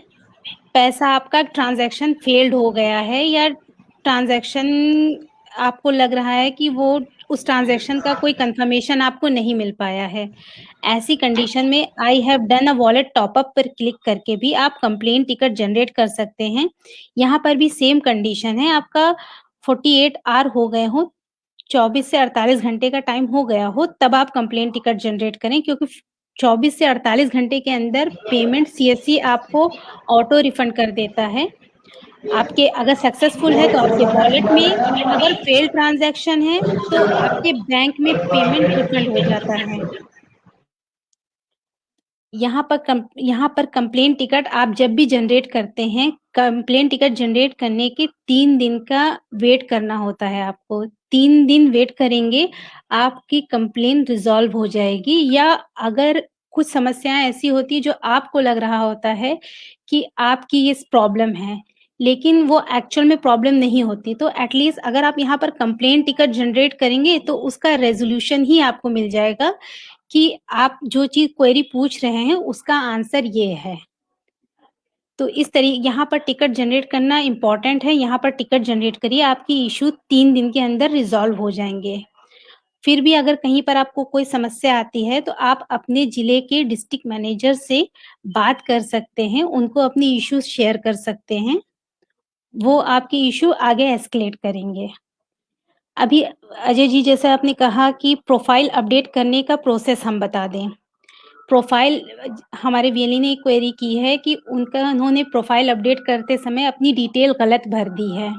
पैसा आपका ट्रांज़ैक्शन फेल्ड हो गया है या ट्रांज़ैक्शन आपको लग रहा है कि वो उस ट्रांज़ैक्शन का कोई कन्फर्मेशन आपको नहीं मिल पाया है। ऐसी कंडीशन में I have done a wallet top up पर क्लिक करके भी आप कंप्लेंट टिकट जनरेट कर सकते हैं। यहाँ पर भी सेम कंडीशन है, आपका 48 आवर हो गए हों, 24 से 48 घंटे का टाइम हो गया हो, तब आप कंप्लेंट टिकट जनरेट करें, क्योंकि 24 से 48 घंटे के अंदर पेमेंट सीएससी आपको ऑटो रिफंड कर देता है। आपके अगर सक्सेसफुल है तो आपके वॉलेट में, अगर फेल्ड ट्रांज़ैक्शन है तो आपके बैंक में पेमेंट रिफंड हो जाता है। यहाँ पर कंप्लेंट टिकट आप जब भी जनरेट करते हैं, कंप्लेंट टिकट जनरेट करने के 3 दिन का वेट करना होता है आपको। 3 दिन वेट करेंगे, आपकी कंप्लेंट रिज़ॉल्व हो जाएगी, या अगर कुछ समस्याएँ ऐसी होती हैं जो आपको लग रहा होता है कि आपकी ये प्रॉब्लम है, लेकिन वो एक्चुअल में प्रॉब्लम नहीं होती, तो एट लीस्ट अगर आप यहाँ पर कंप्लेंट टिकट जनरेट करेंगे तो उसका रेज़ोल्यूशन ही आपको मिल जाएगा कि आप जो चीज़ क्वेरी पूछ रहे हैं उसका आंसर ये है। तो यहाँ पर टिकट जनरेट करना इम्पोर्टेंट है, यहाँ पर टिकट जनरेट करिए, आपकी इश्यू 3 दिन के अंदर रिज़ॉल्व हो जाएँगे। फिर भी अगर कहीं पर आपको कोई समस्या आती है तो आप अपने ज़िले के डिस्ट्रिक्ट मैनेजर से बात कर सकते हैं, उनको अपनी इश्यूज़ शेयर कर सकते हैं। वो आपकी इश्यू आगे एस्केलेट करेंगे। अभी अजय जी, जैसा आपने कहा कि प्रोफ़ाइल अपडेट करने का प्रोसेस हम बता दें। प्रोफ़ाइल हमारे वीएलई ने एक क्वेरी की है कि उन्होंने प्रोफ़ाइल अपडेट करते समय अपनी डिटेल गलत भर दी है।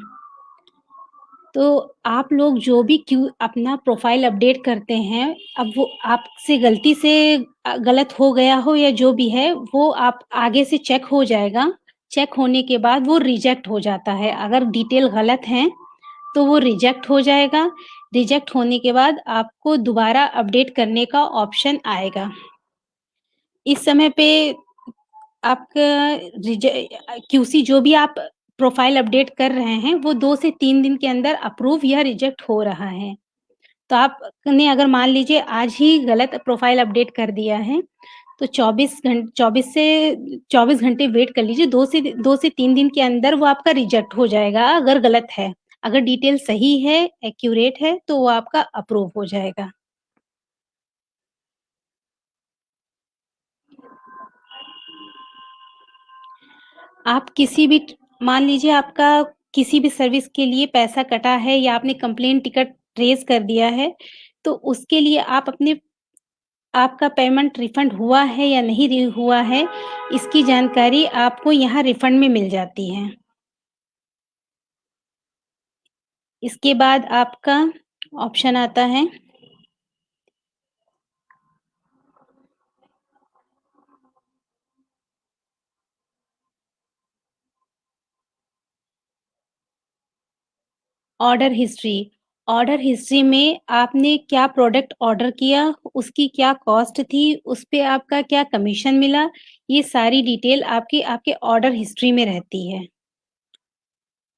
तो आप लोग जो भी अपना प्रोफ़ाइल अपडेट करते हैं, अब वो आपसे गलती से गलत हो गया हो या जो भी है, वो आप आगे से चेक हो जाएगा। चेक होने के बाद वो रिजेक्ट हो जाता है। अगर डिटेल गलत हैं, तो वो रिजेक्ट हो जाएगा। रिजेक्ट होने के बाद आपको दोबारा अपडेट करने का ऑप्शन आएगा। इस समय पे आपका क्यूसी जो भी आप प्रोफ़ाइल अपडेट कर रहे हैं, वो 2 से 3 दिन के अंदर अप्रूव या रिजेक्ट हो रहा है। तो आपने अगर मान लीजिए आज ही गलत प्रोफ़ाइल अपडेट कर दिया है, तो 24 घंटे वेट कर लीजिए, 2 से 3 दिन के अंदर वो आपका रिजेक्ट हो जाएगा अगर गलत है। अगर डिटेल सही है, एक्यूरेट है, तो वो आपका अप्रूव हो जाएगा। आप किसी भी मान लीजिए आपका किसी भी सर्विस के लिए पैसा कटा है या आपने कंप्लेंट टिकट रेज़ कर दिया है, तो उसके लिए आपका पेमेंट रिफंड हुआ है या नहीं हुआ है, इसकी जानकारी आपको यहाँ रिफंड में मिल जाती है। इसके बाद आपका ऑप्शन आता है ऑर्डर हिस्ट्री। ऑर्डर हिस्ट्री में आपने क्या प्रोडक्ट ऑर्डर किया, उसकी क्या कॉस्ट थी, उस पे आपका क्या कमीशन मिला, ये सारी डिटेल आपके ऑर्डर हिस्ट्री में रहती है।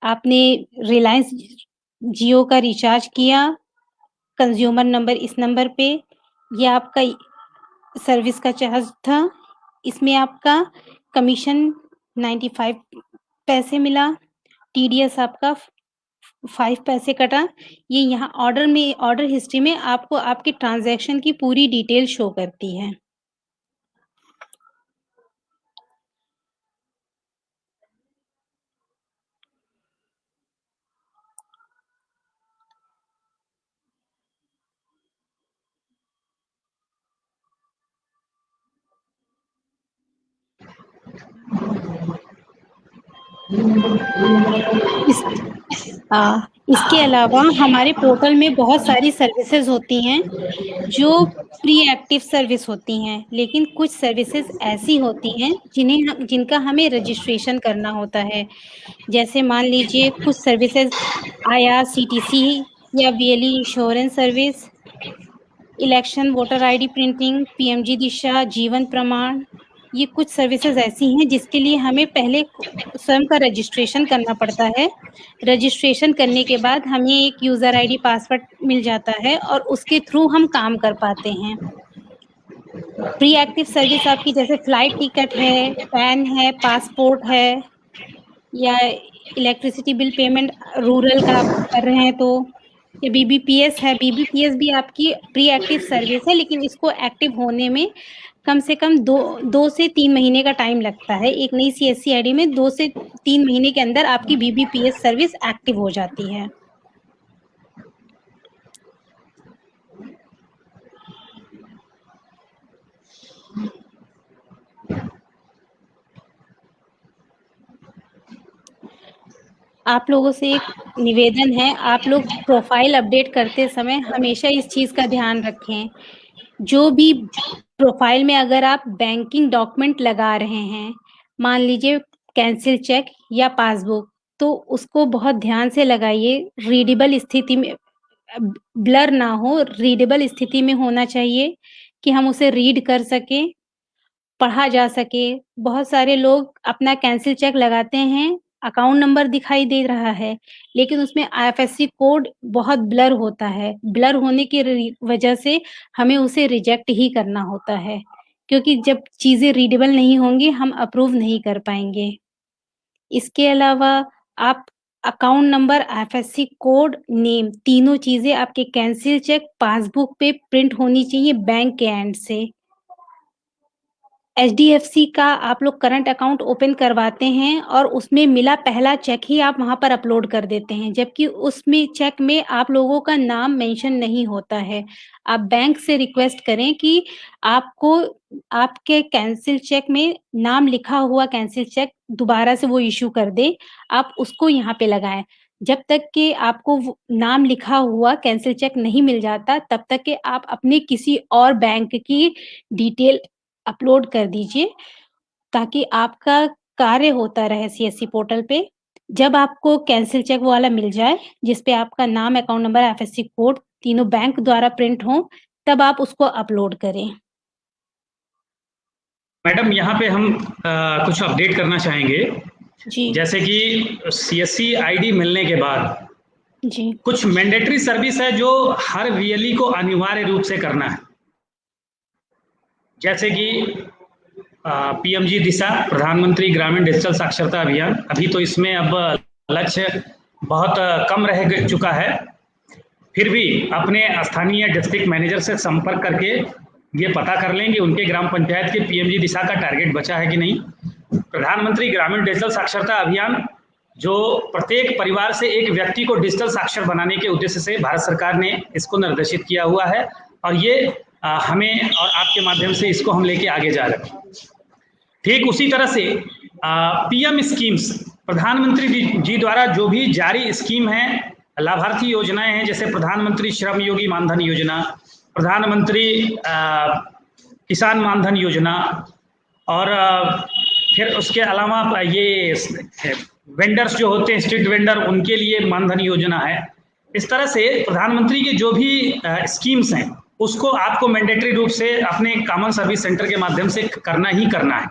आपने रिलायंस जियो का रिचार्ज किया, कंज़्यूमर नंबर इस नंबर पे, ये आपका सर्विस का चार्ज था, इसमें आपका कमीशन 95 पैसे मिला, टीडीएस आपका 5 पैसे कटा। ये यहाँ ऑर्डर हिस्ट्री में आपको आपके ट्रांज़ैक्शन की पूरी डिटेल शो करती है। इसके अलावा हमारे पोर्टल में बहुत सारी सर्विसेज़ होती हैं, जो प्री एक्टिव सर्विस होती हैं, लेकिन कुछ सर्विसेज़ ऐसी होती हैं जिनका हमें रजिस्ट्रेशन करना होता है। जैसे मान लीजिए कुछ सर्विसेज़ आईआरसीटीसी या VLE insurance service, election voter ID printing, PMG Disha, Jeevan Pramaan, ये कुछ सर्विसेज़ ऐसी हैं जिसके लिए हमें पहले स्वयं का रजिस्ट्रेशन करना पड़ता है। रजिस्ट्रेशन करने के बाद हमें एक यूज़र आईडी पासवर्ड मिल जाता है और उसके थ्रू हम काम कर पाते हैं। प्री एक्टिव सर्विस आपकी जैसे फ्लाइट टिकट है, पैन है, पासपोर्ट है, या इलेक्ट्रिसिटी बिल पेमेंट रूरल का आप कर रहे हैं तो ये बीबीपीएस है, बीबीपीएस भी आपकी प्री एक्टिव सर्विस है, लेकिन इसको एक्टिव होने में कम से कम 2 से 3 महीने का टाइम लगता है। एक नई सीएससी आईडी में 2 से 3 महीने के अंदर आपकी बीबीपीएस सर्विस एक्टिव हो जाती है। आप लोगों से एक निवेदन है, आप लोग प्रोफाइल अपडेट करते समय हमेशा इस चीज का ध्यान रखें, जो भी प्रोफाइल में अगर आप बैंकिंग डॉक्यूमेंट लगा रहे हैं, मान लीजिए कैंसिल चेक या पासबुक, तो उसको बहुत ध्यान से लगाइए, रीडेबल स्थिति में, ब्लर ना हो, रीडेबल स्थिति में होना चाहिए कि हम उसे रीड कर सकें, पढ़ा जा सके। बहुत सारे लोग अपना कैंसिल चेक लगाते हैं, अकाउंट नंबर दिखाई दे रहा है, लेकिन उसमें आईएफएससी कोड बहुत ब्लर होता है। ब्लर होने की वजह से हमें उसे रिजेक्ट ही करना होता है, क्योंकि जब चीज़ें रीडेबल नहीं होंगी, हम अप्रूव नहीं कर पाएँगे। इसके अलावा आप account number, IFSC code, name, तीनों चीज़ें आपके कैंसिल चेक, पासबुक पे प्रिंट होनी चाहिए बैंक के एंड से। एचडीएफसी का आप लोग करंट अकाउंट ओपन करवाते हैं और उसमें मिला पहला चेक ही आप वहाँ पर अपलोड कर देते हैं, जबकि उसमें चेक में आप लोगों का नाम मेंशन नहीं होता है। आप बैंक से रिक्वेस्ट करें कि आपको आपके कैंसिल चेक में नाम लिखा हुआ कैंसिल चेक दोबारा से वो इश्यू कर दे, आप उसको यहाँ पे लगाएँ। जब तक कि आपको वो नाम लिखा हुआ कैंसिल चेक नहीं मिल जाता, तब तक कि आप अपने किसी और बैंक की डिटेल अपलोड कर दीजिए, ताकि आपका कार्य होता रहे सीएससी पोर्टल पे। जब आपको कैंसिल चेक वाला मिल जाए, जिस पे आपका नाम, अकाउंट नंबर, आईएफएससी कोड तीनों बैंक द्वारा प्रिंट हों, तब आप उसको अपलोड करें। मैडम यहाँ पे हम कुछ अपडेट करना चाहेंगे। जी, जैसे कि सीएससी आईडी मिलने के बाद जी, कुछ मैंडेटरी सर्विस है जो हर वीएलई को अनिवार्य रूप से करना है, जैसे कि पीएमजी दिशा, प्रधानमंत्री ग्रामीण डिजिटल साक्षरता अभियान। अभी तो इसमें अब लक्ष्य बहुत कम रह चुका है, फिर भी अपने स्थानीय डिस्ट्रिक्ट मैनेजर से संपर्क करके ये पता कर लें कि उनके ग्राम पंचायत के पीएमजी दिशा का टारगेट बचा है कि नहीं। प्रधानमंत्री ग्रामीण डिजिटल साक्षरता अभियान, जो प्रत्येक परिवार से एक व्यक्ति को डिजिटल साक्षर बनाने के उद्देश्य से भारत सरकार ने इसको निर्देशित किया हुआ है, और ये हमें और आपके माध्यम से इसको हम लेके आगे जा रहे हैं। ठीक उसी तरह से पीएम स्कीम्स, प्रधानमंत्री जी द्वारा जो भी जारी स्कीम है, लाभार्थी योजनाएं हैं, जैसे प्रधानमंत्री श्रम योगी मानधन योजना, प्रधानमंत्री किसान मानधन योजना, और फिर उसके अलावा ये वेंडर्स जो होते हैं, स्ट्रीट वेंडर, उनके लिए मानधन योजना है। इस तरह से प्रधानमंत्री के जो भी स्कीम्स हैं, उसको आपको मैंडेटरी रूप से अपने कॉमन सर्विस सेंटर के माध्यम से करना ही करना है।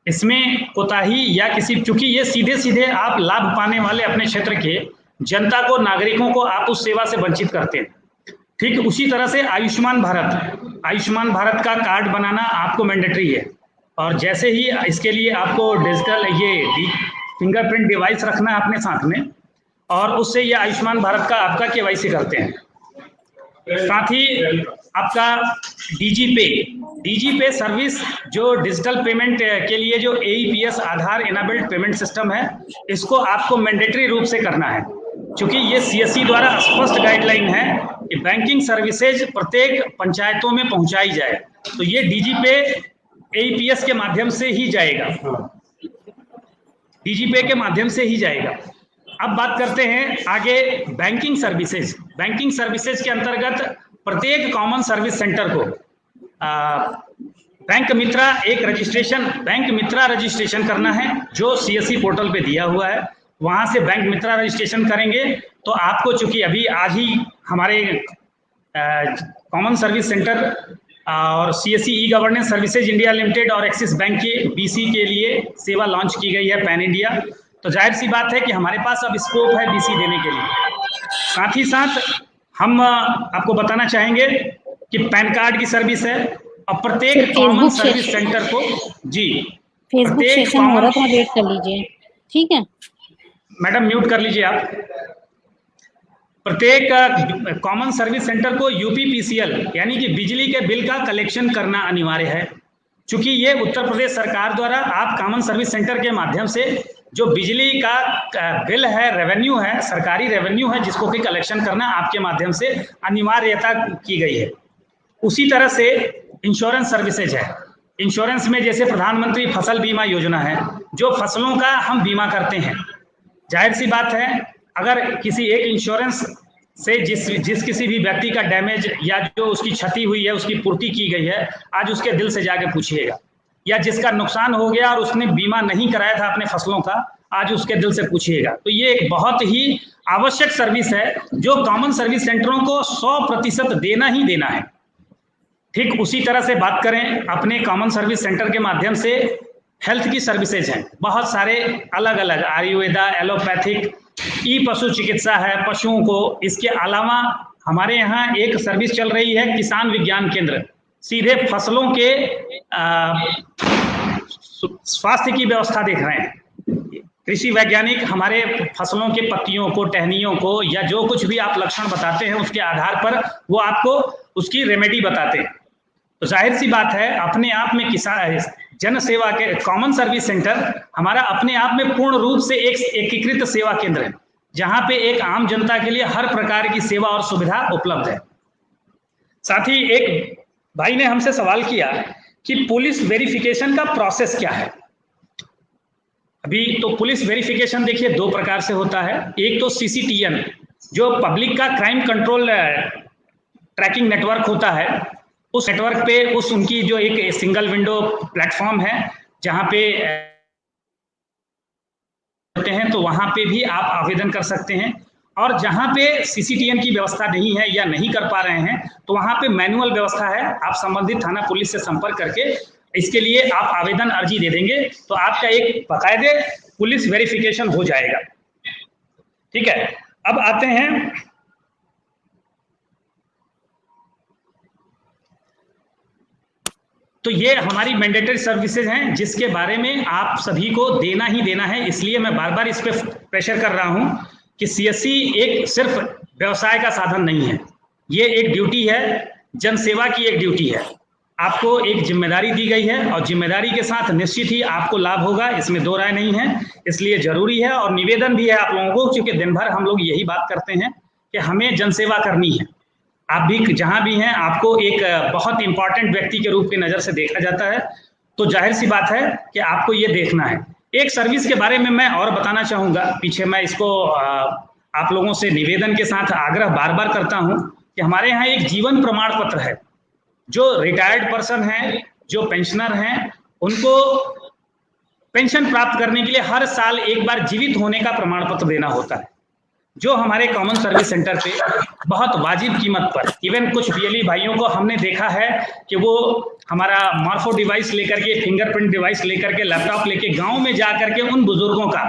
इसमें कोताही या किसी, चूंकि ये सीधे सीधे आप लाभ पाने वाले अपने क्षेत्र के जनता को, नागरिकों को आप उस सेवा से वंचित करते हैं। ठीक उसी तरह से आयुष्मान भारत का कार्ड बनाना आपको मैंडेटरी है, और जैसे ही इसके लिए आपको डिजिटल ये फिंगरप्रिंट डिवाइस रखना है अपने साथ में, और उससे ये आयुष्मान भारत का आपका केवाईसी करते हैं। साथ ही आपका डीजी पे सर्विस, जो डिजिटल पेमेंट के लिए जो एईपीएस आधार इनेबल्ड पेमेंट सिस्टम है, इसको आपको मैंडेटरी रूप से करना है, क्योंकि ये सीएससी द्वारा स्पष्ट गाइडलाइन है कि बैंकिंग सर्विसेज प्रत्येक पंचायतों में पहुंचाई जाए, तो ये डीजी पे एईपीएस के माध्यम से ही जाएगा, डीजी पे के माध्यम से ही जाएगा। अब बात करते हैं आगे बैंकिंग सर्विसेज। बैंकिंग सर्विसेज के अंतर्गत प्रत्येक कॉमन सर्विस सेंटर को बैंक मित्रा रजिस्ट्रेशन करना है, जो सीएससी पोर्टल पे दिया हुआ है। वहां से बैंक मित्रा रजिस्ट्रेशन करेंगे तो आपको, चूंकि अभी आज ही हमारे कॉमन सर्विस सेंटर और CSC e governance services India limited और एक्सिस बैंक के बीसी के लिए सेवा लॉन्च की गई है पैन इंडिया, तो जाहिर सी बात है कि हमारे पास अब स्कोप है बीसी देने के लिए। साथ ही साथ हम आपको बताना चाहेंगे कि पैन कार्ड की सर्विस है, और प्रत्येक कॉमन सर्विस सेंटर को, जी फेसबुक सेशन हो रहा था, वेट कर लीजिए, ठीक है मैडम, म्यूट कर लीजिए आप। प्रत्येक कॉमन सर्विस सेंटर को यूपीपीसीएल यानी कि बिजली के बिल का कलेक्शन करना अनिवार्य है। चूंकि ये उत्तर प्रदेश सरकार द्वारा आप कॉमन सर्विस सेंटर के माध्यम से जो बिजली का बिल है, रेवेन्यू है, सरकारी रेवेन्यू है, जिसको कि कलेक्शन करना आपके माध्यम से अनिवार्यता की गई है। उसी तरह से इंश्योरेंस सर्विसेज है। इंश्योरेंस में जैसे प्रधानमंत्री फसल बीमा योजना है, जो फसलों का हम बीमा करते हैं। जाहिर सी बात है, अगर किसी एक इंश्योरेंस से जिस किसी भी व्यक्ति का डैमेज या जो उसकी क्षति हुई है उसकी पूर्ति की गई है, आज उसके दिल से जाके पूछिएगा, या जिसका नुकसान हो गया और उसने बीमा नहीं कराया था अपने फसलों का, आज उसके दिल से पूछिएगा। तो ये एक बहुत ही आवश्यक सर्विस है जो कॉमन सर्विस सेंटरों को 100% देना ही देना है। ठीक उसी तरह से बात करें अपने कॉमन सर्विस सेंटर के माध्यम से हेल्थ की सर्विसेज हैं, बहुत सारे अलग अलग, आयुर्वेदा, एलोपैथिक, ई पशु चिकित्सा है पशुओं को। इसके अलावा हमारे यहाँ एक सर्विस चल रही है किसान विज्ञान केंद्र, सीधे फसलों के स्वास्थ्य की व्यवस्था देख रहे हैं। कृषि वैज्ञानिक हमारे फसलों के पत्तियों को, टहनियों को, या जो कुछ भी आप लक्षण बताते हैं उसके आधार पर वो आपको उसकी रेमेडी बताते हैं। तो जाहिर सी बात है, अपने आप में किसान जन सेवा के कॉमन सर्विस सेंटर हमारा अपने आप में पूर्ण रूप से एक एकीकृत सेवा केंद्र है, जहां पे एक आम जनता के लिए हर प्रकार की सेवा और सुविधा उपलब्ध है। साथ ही एक भाई ने हमसे सवाल किया कि पुलिस वेरिफिकेशन का प्रोसेस क्या है। अभी तो पुलिस वेरिफिकेशन देखिए 2 प्रकार से होता है। एक तो सीसीटीएन, जो पब्लिक का क्राइम कंट्रोल ट्रैकिंग नेटवर्क होता है, उस नेटवर्क पे उनकी जो एक सिंगल विंडो प्लेटफॉर्म है जहां पे होते हैं, तो वहां पे भी आप आवेदन कर सकते हैं। और जहां पे सीसीटीएन की व्यवस्था नहीं है या नहीं कर पा रहे हैं, तो वहां पे मैनुअल व्यवस्था है। आप संबंधित थाना पुलिस से संपर्क करके इसके लिए आप आवेदन अर्जी दे देंगे तो आपका एक बाकायदे पुलिस वेरिफिकेशन हो जाएगा। ठीक है, अब आते हैं तो ये हमारी मैंडेटरी सर्विसेज हैं जिसके बारे में आप सभी को देना ही देना है। इसलिए मैं बार बार इस पे प्रेशर कर रहा हूं कि सीएससी एक सिर्फ व्यवसाय का साधन नहीं है, ये एक ड्यूटी है, जन सेवा की एक ड्यूटी है। आपको एक जिम्मेदारी दी गई है और जिम्मेदारी के साथ निश्चित ही आपको लाभ होगा, इसमें 2 राय नहीं है। इसलिए जरूरी है और निवेदन भी है आप लोगों को, क्योंकि दिन भर हम लोग यही बात करते हैं कि हमें जनसेवा करनी है। आप भी जहां भी हैं आपको एक बहुत इंपॉर्टेंट व्यक्ति के रूप में नजर से देखा जाता है, तो जाहिर सी बात है कि आपको ये देखना है। एक सर्विस के बारे में मैं और बताना चाहूंगा, पीछे मैं इसको आप लोगों से निवेदन के साथ आग्रह बार बार करता हूं कि हमारे यहाँ एक जीवन प्रमाण पत्र है। जो रिटायर्ड पर्सन है, जो पेंशनर हैं, उनको पेंशन प्राप्त करने के लिए हर साल एक बार जीवित होने का प्रमाण पत्र देना होता है, जो हमारे कॉमन सर्विस सेंटर पे बहुत वाजिब कीमत पर, इवन कुछ बीएलई भाइयों को हमने देखा है कि वो हमारा मार्फो डिवाइस लेकर के, फिंगरप्रिंट डिवाइस लेकर के, लैपटॉप लेके गांव में जा करके उन बुजुर्गों का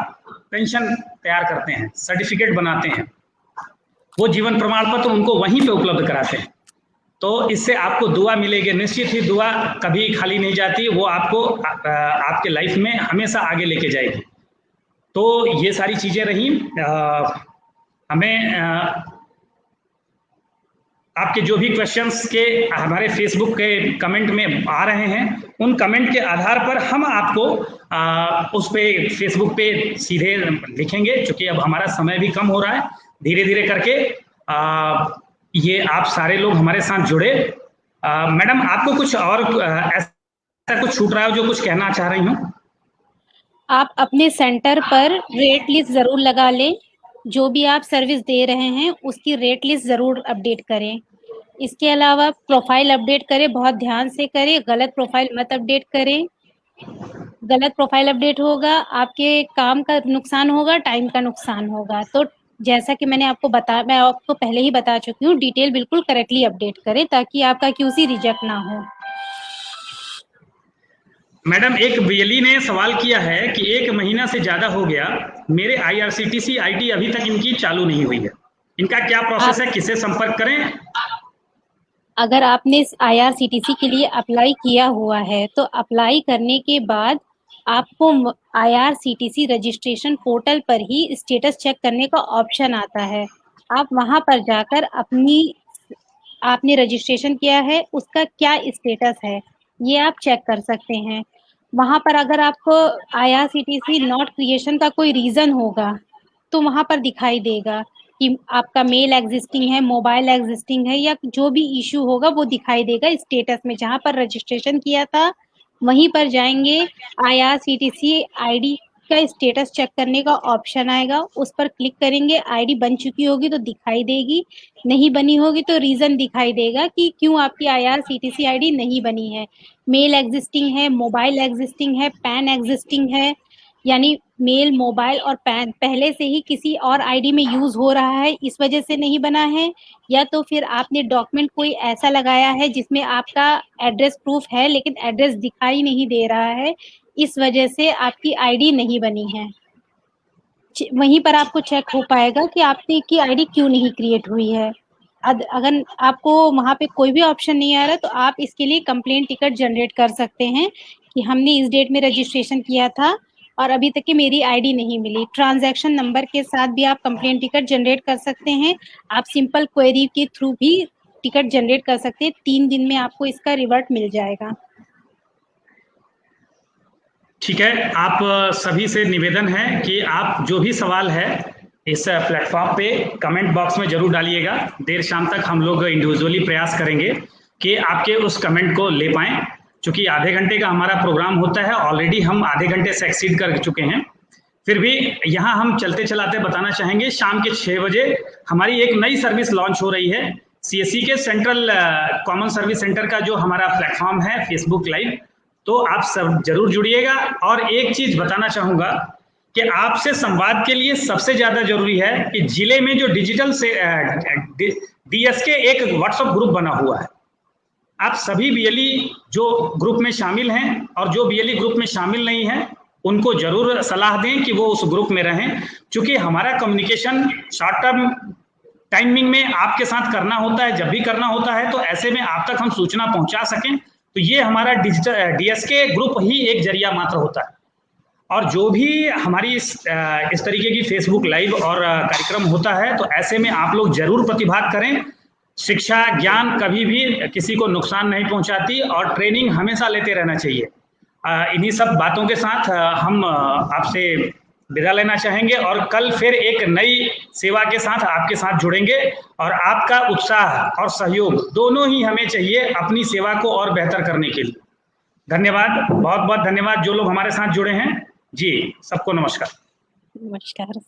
पेंशन तैयार करते हैं, सर्टिफिकेट बनाते हैं, वो जीवन प्रमाण पत्र उनको वहीं पे उपलब्ध कराते हैं। तो इससे आपको दुआ मिलेगी, निश्चित ही दुआ कभी खाली नहीं जाती, वो आपको आपके लाइफ में हमेशा आगे लेके जाएगी। तो ये सारी चीजें रही। हमें आपके जो भी क्वेश्चंस के हमारे फेसबुक के कमेंट में आ रहे हैं, उन कमेंट के आधार पर हम आपको उस पे फेसबुक पे सीधे लिखेंगे। चूंकि अब हमारा समय भी कम हो रहा है, धीरे धीरे करके ये आप सारे लोग हमारे साथ जुड़े। मैडम, आपको कुछ और ऐसा कुछ छूट रहा है जो कुछ कहना चाह रही हूँ? आप अपने सेंटर पर रेट लिस्ट जरूर लगा लें, जो भी आप सर्विस दे रहे हैं उसकी रेट लिस्ट जरूर अपडेट करें। इसके अलावा प्रोफाइल अपडेट करें, बहुत ध्यान से करें, गलत प्रोफाइल मत अपडेट करें। गलत प्रोफाइल अपडेट होगा, आपके काम का नुकसान होगा, टाइम का नुकसान होगा। तो जैसा कि मैं आपको पहले ही बता चुकी हूँ, डिटेल बिल्कुल करेक्टली अपडेट करें ताकि आपका क्यूसी रिजेक्ट ना हो। मैडम, एक बीएलई ने सवाल किया है कि 1 महीना से ज्यादा हो गया, मेरे आईआरसीटीसी आईडी अभी तक इनकी चालू नहीं हुई है, इनका क्या प्रोसेस है, किसे संपर्क करें? अगर आपने आईआरसीटीसी के लिए अप्लाई किया हुआ है तो अप्लाई करने के बाद आपको आईआरसीटीसी रजिस्ट्रेशन पोर्टल पर ही स्टेटस चेक करने का ऑप्शन आता है। आप वहां पर जाकर आपने रजिस्ट्रेशन किया है उसका क्या स्टेटस है ये आप चेक कर सकते हैं। वहां पर अगर आपको IRCTC नॉट क्रिएशन का कोई रीजन होगा तो वहां पर दिखाई देगा कि आपका मेल एग्जिस्टिंग है, मोबाइल एग्जिस्टिंग है, या जो भी इश्यू होगा वो दिखाई देगा स्टेटस में। जहां पर रजिस्ट्रेशन किया था वहीं पर जाएंगे, IRCTC आईडी का स्टेटस चेक करने का ऑप्शन आएगा, उस पर क्लिक करेंगे। आईडी बन चुकी होगी तो दिखाई देगी, नहीं बनी होगी तो रीजन दिखाई देगा कि क्यों आपकी IRCTC आईडी नहीं बनी है। मेल एग्जिस्टिंग है, मोबाइल एग्जिस्टिंग है, पैन एग्जिस्टिंग है, यानी मेल, मोबाइल और पैन पहले से ही किसी और आईडी में यूज हो रहा है, इस वजह से नहीं बना है, या तो फिर आपने डॉक्यूमेंट कोई ऐसा लगाया है जिसमें आपका एड्रेस प्रूफ है लेकिन एड्रेस दिखाई नहीं दे रहा है, इस वजह से आपकी आईडी नहीं बनी है। वहीं पर आपको चेक हो पाएगा कि आपने की आईडी क्यों नहीं क्रिएट हुई है। अगर आपको वहां पे कोई भी ऑप्शन नहीं आ रहा तो आप इसके लिए कंप्लेंट टिकट जनरेट कर सकते हैं कि हमने इस डेट में रजिस्ट्रेशन किया था और अभी तक की मेरी आईडी नहीं मिली। ट्रांजैक्शन नंबर के साथ भी आप कंप्लेंट टिकट जनरेट कर सकते हैं। आप सिंपल क्वेरी के थ्रू भी टिकट जनरेट कर सकते हैं। 3 दिन में आपको इसका रिवर्ट मिल जाएगा। ठीक है, आप सभी से निवेदन है कि आप जो भी सवाल है इस प्लेटफॉर्म पे कमेंट बॉक्स में जरूर डालिएगा। देर शाम तक हम लोग इंडिविजुअली प्रयास करेंगे कि आपके उस कमेंट को ले पाएं। चूंकि आधे घंटे का हमारा प्रोग्राम होता है, ऑलरेडी हम आधे घंटे से एक्सीड कर चुके हैं। फिर भी यहाँ हम चलते चलाते बताना चाहेंगे, शाम के 6 बजे हमारी एक नई सर्विस लॉन्च हो रही है। CSE के सेंट्रल कॉमन सर्विस सेंटर का जो हमारा प्लेटफॉर्म है फेसबुक लाइव, तो आप सब जरूर जुड़िएगा। और एक चीज बताना चाहूंगा कि आपसे संवाद के लिए सबसे ज्यादा जरूरी है कि जिले में जो डिजिटल से DSK एक व्हाट्सएप ग्रुप बना हुआ है। आप सभी BLE जो ग्रुप में शामिल हैं और जो BLE ग्रुप में शामिल नहीं है उनको जरूर सलाह दें कि वो उस ग्रुप में रहें। क्योंकि हमारा कम्युनिकेशन शॉर्ट टर्म टाइमिंग में आपके साथ करना होता है, जब भी करना होता है, तो ऐसे में आप तक हम सूचना पहुंचा सकें, तो ये हमारा डिजिटल DSK ग्रुप ही एक जरिया मात्र होता है। और जो भी हमारी इस तरीके की फेसबुक लाइव और कार्यक्रम होता है, तो ऐसे में आप लोग जरूर प्रतिभाग करें। शिक्षा ज्ञान कभी भी किसी को नुकसान नहीं पहुंचाती और ट्रेनिंग हमेशा लेते रहना चाहिए। इन्हीं सब बातों के साथ हम आपसे विदा लेना चाहेंगे और कल फिर एक नई सेवा के साथ आपके साथ जुड़ेंगे। और आपका उत्साह और सहयोग दोनों ही हमें चाहिए अपनी सेवा को और बेहतर करने के लिए। धन्यवाद, बहुत बहुत धन्यवाद जो लोग हमारे साथ जुड़े हैं जी। सबको नमस्कार। नमस्कार।